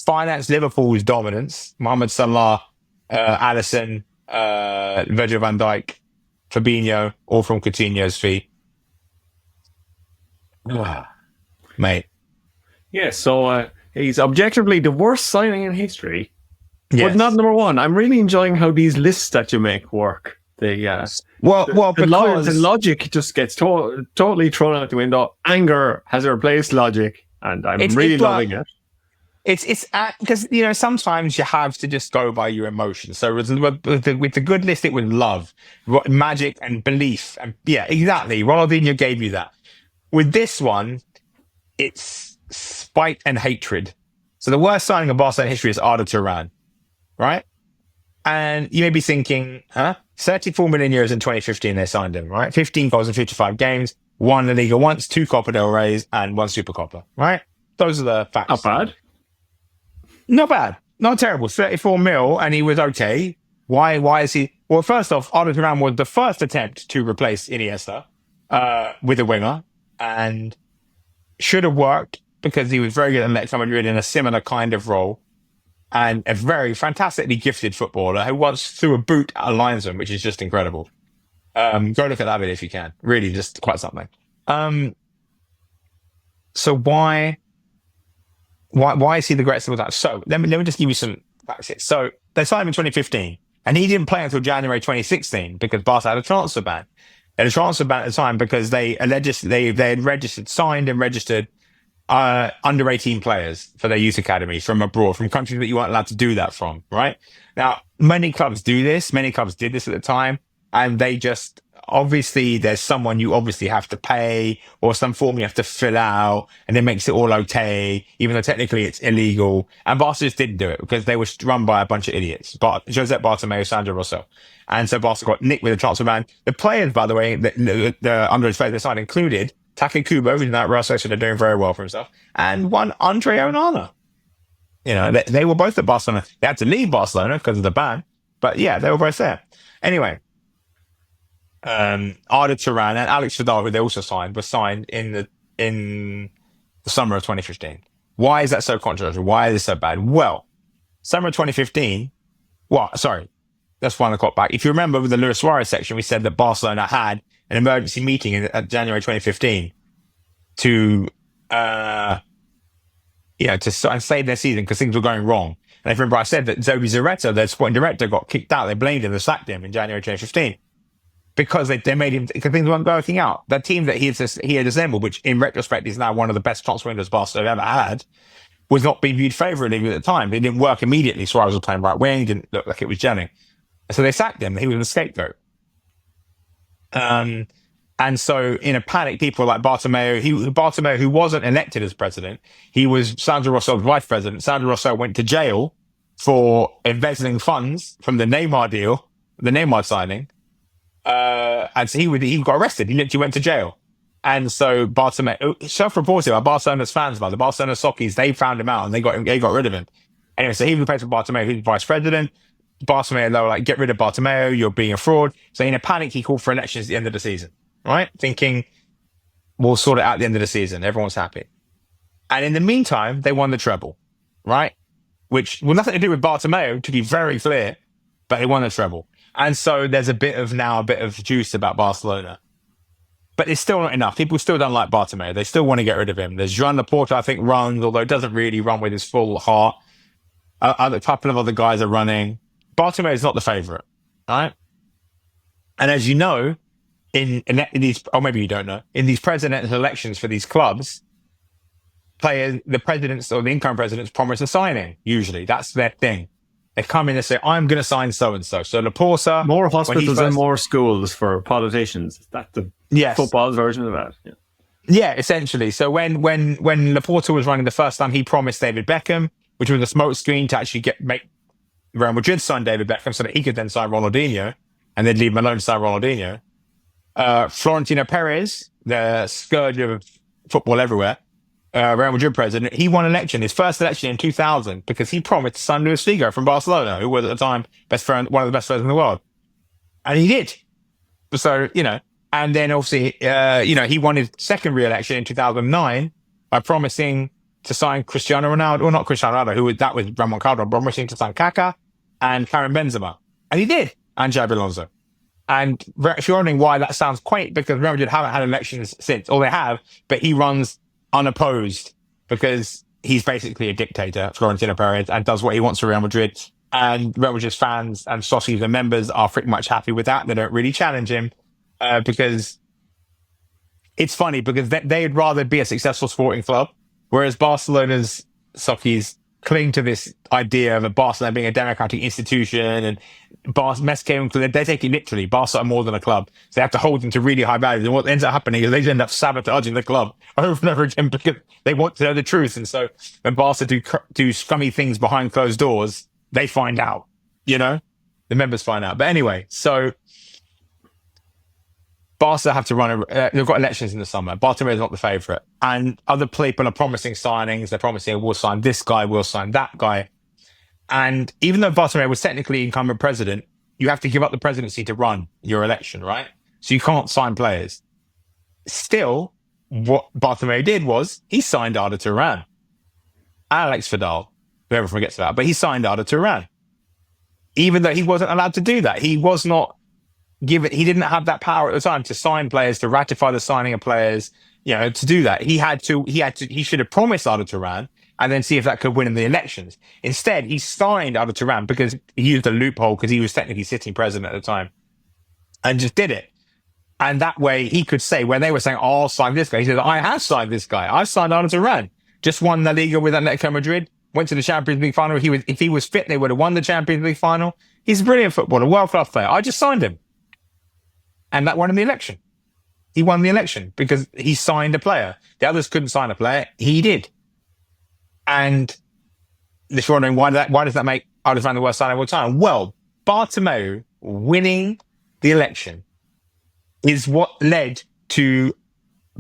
Financed Liverpool's dominance. Mohamed Salah, Alisson, Virgil van Dijk, Fabinho, all from Coutinho's fee. Mate. Yeah, so he's objectively the worst signing in history, yes, but not number one. I'm really enjoying how these lists that you make work. The logic just gets totally thrown out the window. Anger has replaced logic, and I'm really loving it. It's because sometimes you have to just go by your emotions. So with the good list, it was love, magic, and belief, and yeah, exactly. Ronaldinho gave you that. With this one, it's spite and hatred. So the worst signing of Barcelona history is Arda Turan, right? And you may be thinking, 34 million euros in 2015 they signed him, right? 15 goals in 55 games, won La Liga once, 2 Copa del Reys, and 1 Supercopa, right? Those are the facts. Not bad. Not bad. Not terrible. 34 mil, and he was okay. Why is he? Well, first off, Arda Turan was the first attempt to replace Iniesta with a winger, and should have worked because he was very good at Atletico Madrid in a similar kind of role, and a very fantastically gifted footballer who once threw a boot at a linesman, which is just incredible. Go look at that video if you can. Really, just quite something. So why is he the greatest of all time? So let me just give you some facts here. So they signed him in 2015, and he didn't play until January 2016 because Barca had a transfer ban. They had a transfer ban at the time because they had signed and registered under 18 players for their youth academies from abroad, from countries that you weren't allowed to do that from, right? Now, many clubs do this. Many clubs did this at the time, and they just, obviously, there's someone you obviously have to pay or some form you have to fill out, and it makes it all okay, even though technically it's illegal. And Barca just didn't do it because they were run by a bunch of idiots. But Josep Bartomeu, Sandro Rosso. And so Barca got nicked with a transfer ban. The players, by the way, the under his face they signed included Take Kubo, who's in that Real Sociedad, they're doing very well for himself, and one Andre Onana. They were both at Barcelona. They had to leave Barcelona because of the ban, but yeah, they were both there. Anyway, Arda Turan and Alex Vidal, who they also signed, were signed in the summer of 2015. Why is that so controversial? Why is it so bad? Well, summer of 2015. Let's wind the clock back. If you remember with the Luis Suarez section, we said that Barcelona had an emergency meeting at January 2015 to save their season because things were going wrong. And I remember I said that Zobi Zareta, their sporting director, got kicked out. They blamed him, they sacked him in January 2015 because they made him, because things weren't working out. That team that he had assembled, which in retrospect is now one of the best transfer windows Barcelona ever had, was not being viewed favourably at the time. It didn't work immediately. Suarez was playing right wing, didn't look like it was gelling. So they sacked him. He was a scapegoat. And so in a panic, people like Bartomeu, who wasn't elected as president, he was Sandro Rosso's vice president. Sandro Rosso went to jail for embezzling funds from the Neymar deal, the Neymar signing. And so he got arrested. He literally went to jail. And so Bartomeu, self-reported by Barcelona's fans, by the Barcelona Sockies, they found him out and they got rid of him. Anyway, so he replaced with Bartomeu, who's vice president. Bartomeu, they were like, get rid of Bartomeu, you're being a fraud. So in a panic, he called for elections at the end of the season, right? Thinking, we'll sort it out at the end of the season. Everyone's happy. And in the meantime, they won the treble, right? Which, well, nothing to do with Bartomeu, to be very clear, but they won the treble. And so there's a bit of juice about Barcelona. But it's still not enough. People still don't like Bartomeu. They still want to get rid of him. There's Joan Laporta, I think, runs, although it doesn't really run with his full heart. A couple of other guys are running. Bartomeu is not the favourite, right? And as you know, in these, or maybe you don't know, in these presidential elections for these clubs, the presidents or the incoming presidents promise a signing. Usually, that's their thing. They come in and say, "I'm going to sign so and so." So Laporta, more hospitals and more schools for politicians. That's the football's version of that. Yeah, essentially. So when Laporta was running the first time, he promised David Beckham, which was a smokescreen to actually make Real Madrid sign David Beckham so that he could then sign Ronaldinho, and then leave him alone to sign Ronaldinho. Florentino Perez, the scourge of football everywhere, Real Madrid president, he won his first election in 2000 because he promised to sign Luis Figo from Barcelona, who was at the time one of the best players in the world. And he did. So, and then obviously, he won his second re-election in 2009 by promising to sign Cristiano Ronaldo, or not Cristiano Ronaldo, that was Ramon Calderon, promising to sign Kaká and Karim Benzema. And he did, and Xabi Alonso. And if you're wondering why that sounds quaint, because Real Madrid haven't had elections since, or they have, but he runs unopposed because he's basically a dictator, Florentino Perez, and does what he wants for Real Madrid. And Real Madrid's fans and socios and members are pretty much happy with that. They don't really challenge him because it's funny because they'd rather be a successful sporting club, whereas Barcelona's socios cling to this idea of Barcelona being a democratic institution, and they take it literally. Barca are more than a club. So they have to hold them to really high values. And what ends up happening is they end up sabotaging the club over and over again because they want to know the truth. And so when Barca do scummy things behind closed doors, they find out, the members find out. But anyway, so Barca have to run they've got elections in the summer. Bartomeu is not the favourite. And other people are promising signings. They're promising, we'll sign this guy, we'll sign that guy. And even though Bartomeu was technically incumbent president, you have to give up the presidency to run your election, right? So you can't sign players. Still, what Bartomeu did was he signed Arda Turan. Alex Vidal, whoever forgets that, but he signed Arda Turan. Even though he wasn't allowed to do that. He was not he didn't have that power at the time to sign players, to ratify the signing of players, to do that. He should have promised Arda Turan and then see if that could win in the elections. Instead, he signed Arda Turan because he used a loophole because he was technically sitting president at the time and just did it. And that way he could say, when they were saying, I'll sign this guy, he said, I have signed this guy. I've signed Arda Turan. Just won La Liga with Atletico Madrid, went to the Champions League final. If he was fit, they would have won the Champions League final. He's a brilliant footballer, world-class player. I just signed him. And that won him the election. He won the election because he signed a player. The others couldn't sign a player. He did. And if you're wondering why does that make Arda Turan the worst signing of all time? Well, Bartomeu winning the election is what led to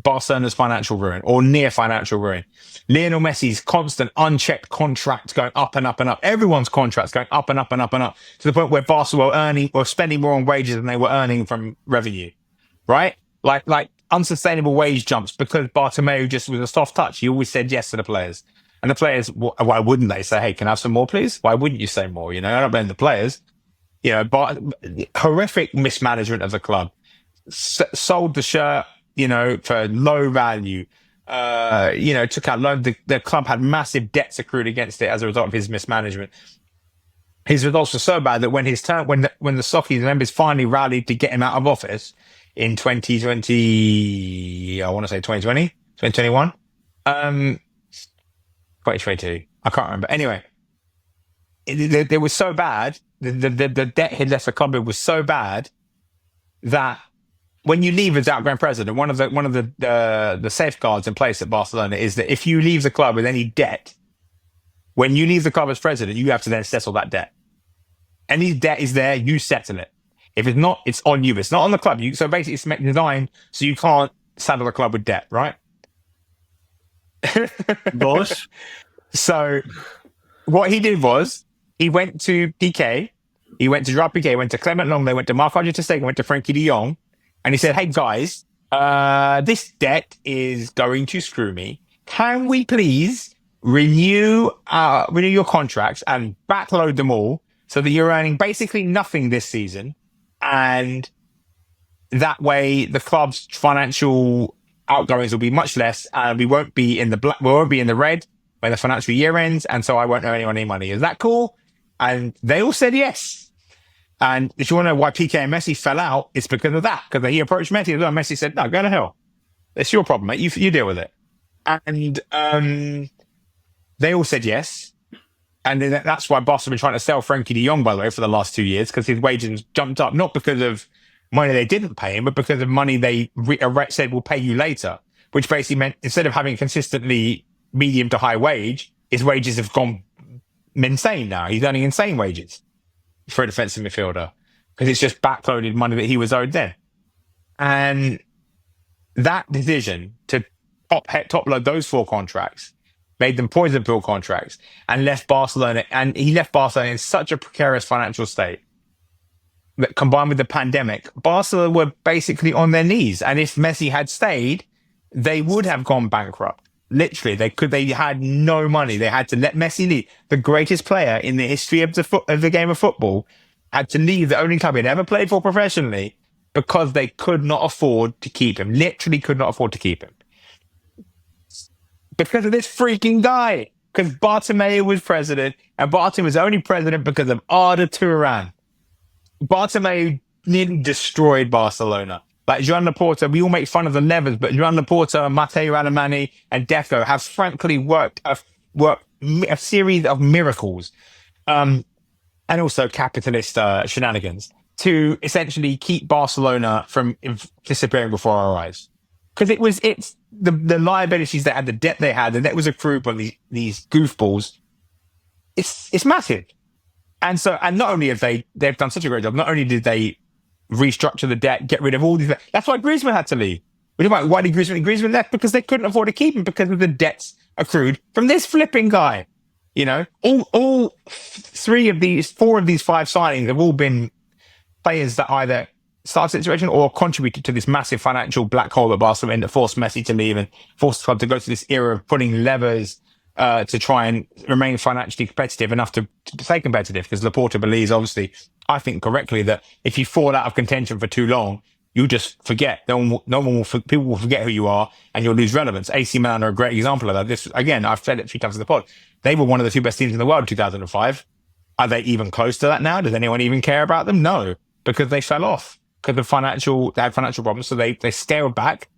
Barcelona's financial ruin, or near financial ruin. Lionel Messi's constant unchecked contract going up and up and up. Everyone's contracts going up and up and up and up to the point where Barca were spending more on wages than they were earning from revenue, right? Like unsustainable wage jumps because Bartomeu just was a soft touch. He always said yes to the players. And the players, why wouldn't they say, hey, can I have some more, please? Why wouldn't you say more? I don't blame the players. Horrific mismanagement of the club. Sold the shirt, for low value, took out loan. The club had massive debts accrued against it as a result of his mismanagement. His results were so bad that when the Sockies members finally rallied to get him out of office in 2020, I want to say 2020, 2021, 2022, I can't remember. Anyway, they were so bad, the debt he left the club with was so bad that when you leave as outgoing president, one of the safeguards in place at Barcelona is that if you leave the club with any debt, when you leave the club as president, you have to then settle that debt. Any debt is there, you settle it. If it's not, it's on you. It's not on the club. So basically, it's designed so you can't saddle the club with debt, right? But so what he did was he went to Piqué, he went to Gerard Piqué, went to Clement Lenglet, went to Marc-Andre ter Stegen, went to Frankie de Jong, and he said, "Hey guys, this debt is going to screw me. Can we please renew your contracts and backload them all so that you're earning basically nothing this season, and that way the club's financial outgoings will be much less, and we won't be in the red when the financial year ends, and so I won't owe anyone any money. Is that cool?" And they all said yes. And if you want to know why Piqué and Messi fell out, it's because of that. Because he approached Messi as well. Messi said, "No, go to hell. It's your problem, mate. You deal with it." And they all said yes. And then that's why Barca have been trying to sell Frankie de Jong, by the way, for the last 2 years, because his wages jumped up, not because of money they didn't pay him, but because of money they said we'll pay you later, which basically meant instead of having consistently medium to high wage, his wages have gone insane now. He's earning insane wages for a defensive midfielder because it's just backloaded money that he was owed then. And that decision to top load those 4 contracts made them poison pill contracts and left Barcelona. And he left Barcelona in such a precarious financial state that, combined with the pandemic, Barcelona were basically on their knees. And if Messi had stayed, they would have gone bankrupt. Literally, they had no money. They had to let Messi leave. The greatest player in the history of the game of football had to leave the only club he'd ever played for professionally because they could not afford to keep him. Literally could not afford to keep him. Because of this freaking guy. Because Bartomeu was president, and Bartomeu was only president because of Arda Turan. Bartomeu nearly destroyed Barcelona. Like Joan Laporta, we all make fun of the levers, but Joan Laporta, Mateo Alemany, and Deco have frankly worked a series of miracles, and also capitalist shenanigans to essentially keep Barcelona from disappearing before our eyes. Because it's the liabilities they had, the debt they had, and that was accrued by these goofballs. It's massive, and not only have they've done such a great job. Not only did they restructure the debt, get rid of all these. That's why Griezmann had to leave. Why did Griezmann left? Because they couldn't afford to keep him because of the debts accrued from this flipping guy. You know, all 4 of these 5 signings have all been players that either started the situation or contributed to this massive financial black hole that Barcelona that forced Messi to leave and forced the club to go to this era of putting levers to try and remain financially competitive enough to stay competitive. Because Laporta believes, obviously, I think correctly, that if you fall out of contention for too long, you just forget. People will forget who you are, and you'll lose relevance. AC Milan are a great example of that. This, again, I've said it 3 times in the pod. They were one of the 2 best teams in the world in 2005. Are they even close to that now? Does anyone even care about them? No, because they fell off because they had financial problems, so they scaled back.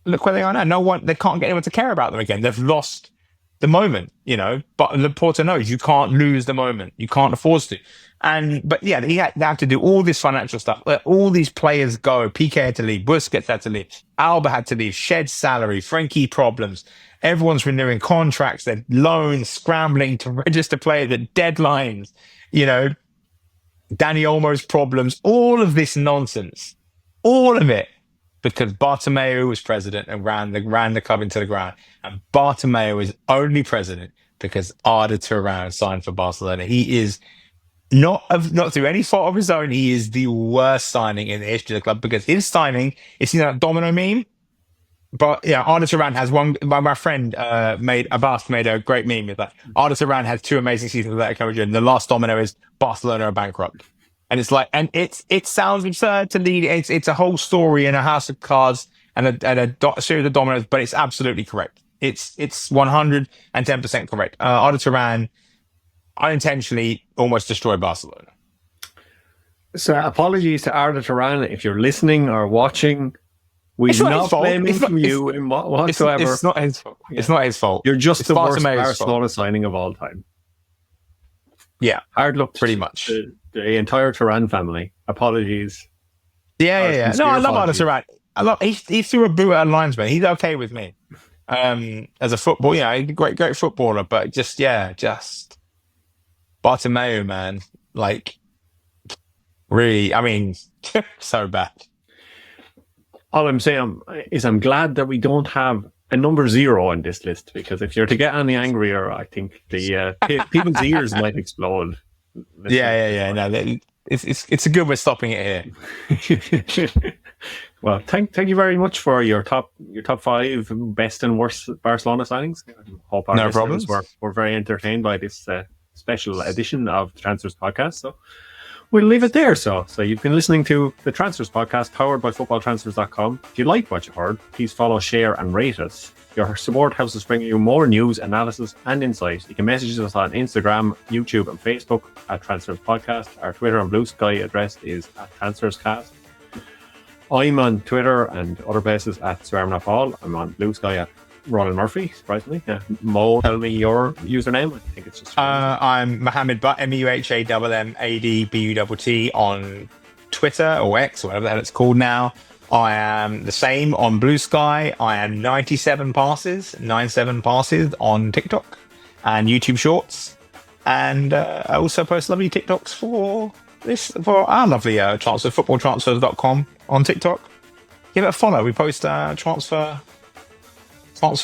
Look where they are now. They can't get anyone to care about them again. They've lost the moment, you know. But Laporta knows you can't lose the moment. You can't afford to. But yeah, they had to do all this financial stuff. Let all these players go. Piqué had to leave. Busquets had to leave. Alba had to leave. Shed salary. Frankie problems. Everyone's renewing contracts. They're loans, scrambling to register players at deadlines. You know, Dani Olmo's problems. All of this nonsense. All of it. Because Bartomeu was president and ran the club into the ground. And Bartomeu is only president because Arda Turan signed for Barcelona. He is not through any fault of his own. He is the worst signing in the history of the club because his signing is that domino meme. But yeah, Arda Turan has one. My friend Abbas made a great meme with that. Arda Turan has 2 amazing seasons with Atletico Madrid, and the last domino is Barcelona are bankrupt. And it's like, and it sounds absurd to lead. It's a whole story in a house of cards and a series of dominoes, but it's absolutely correct. It's 110% correct. Arda Turan unintentionally almost destroyed Barcelona. So apologies to Arda Turan if you're listening or watching. We're not blaming you in whatsoever. It's not his fault. Yeah. It's not his fault. You're just the worst Barcelona signing of all time. Yeah, hard luck, pretty much. The entire Turan family. Apologies. Yeah. No, I love Arda Turan. He threw a boot at a linesman. He's okay with me. As a football, great footballer, but just Bartomeu, man, like really, I mean, so bad. All I'm saying is I'm glad that we don't have a number 0 on this list, because if you're to get any angrier, I think the people's ears might explode. Yeah. No, it's a good way of stopping it here. Well, thank you very much for your top 5 best and worst Barcelona signings. I hope our listeners were very entertained by this special edition of the Transfers Podcast. So we'll leave it there. So you've been listening to the Transfers Podcast, powered by FootballTransfers.com. If you like what you heard, please follow, share, and rate us. Your support helps us bring you more news, analysis, and insight. You can message us on Instagram, YouTube, and Facebook at Transfers Podcast. Our Twitter and Blue Sky address is at TransfersCast. I'm on Twitter and other places at SwearMNotPaul. I'm on Blue Sky at Ronan Murphy, surprisingly. Yeah. Mo, tell me your username. I think it's just... I'm Mohammed Butt, MUHAMMADBUTT on Twitter, or X, or whatever the hell it's called now. I am the same on Blue Sky. I am 97 passes on TikTok and YouTube Shorts. And I also post lovely TikToks for our lovely transfer, FootballTransfers.com on TikTok. Give it a follow. We post transfer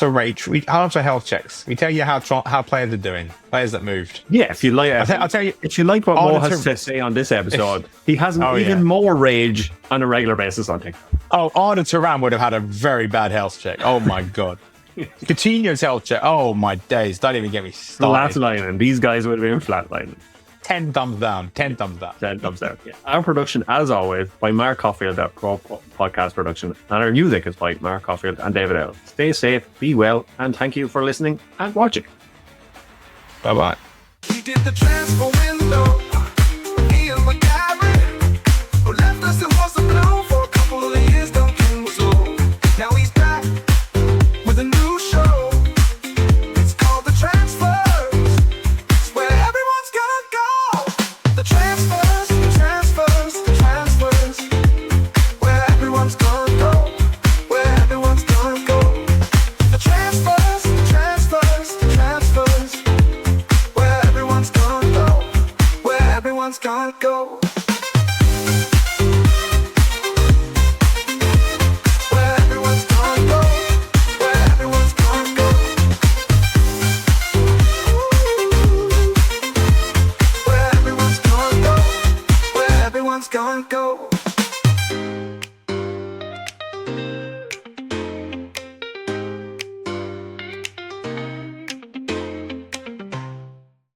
rate, transfer health checks. We tell you how players are doing, players that moved. Yeah, if you like, I'll tell you, if you like what Mo has to say on this episode, he has more rage on a regular basis on TikTok. Oh, Arda Turan would have had a very bad health check. Oh my god. Coutinho's health check. Oh my days. Don't even get me started. Flatlining. These guys would have been flatlining. 10 thumbs down. 10 thumbs down. 10 thumbs down. Yeah. Our production, as always, by Mark Caulfield at Pro Podcast Production, and our music is by Mark Caulfield and David L. Stay safe, be well, and thank you for listening and watching. Bye bye. He did the transfer window. Ian McGarry, who left us and wasn't known for a couple of years. Duncan was low. Now he's back with a new show. It's called The Transfers. It's where everyone's gonna go. The transfers, the transfers, the transfers. Where everyone's gonna go. Where everyone's gonna go. The transfers, the transfers, the transfers. Where everyone's gonna go. Where everyone's gonna go. Where everyone's gonna go. Where everyone's gonna go. Where everyone's gonna go. Where everyone's gonna go.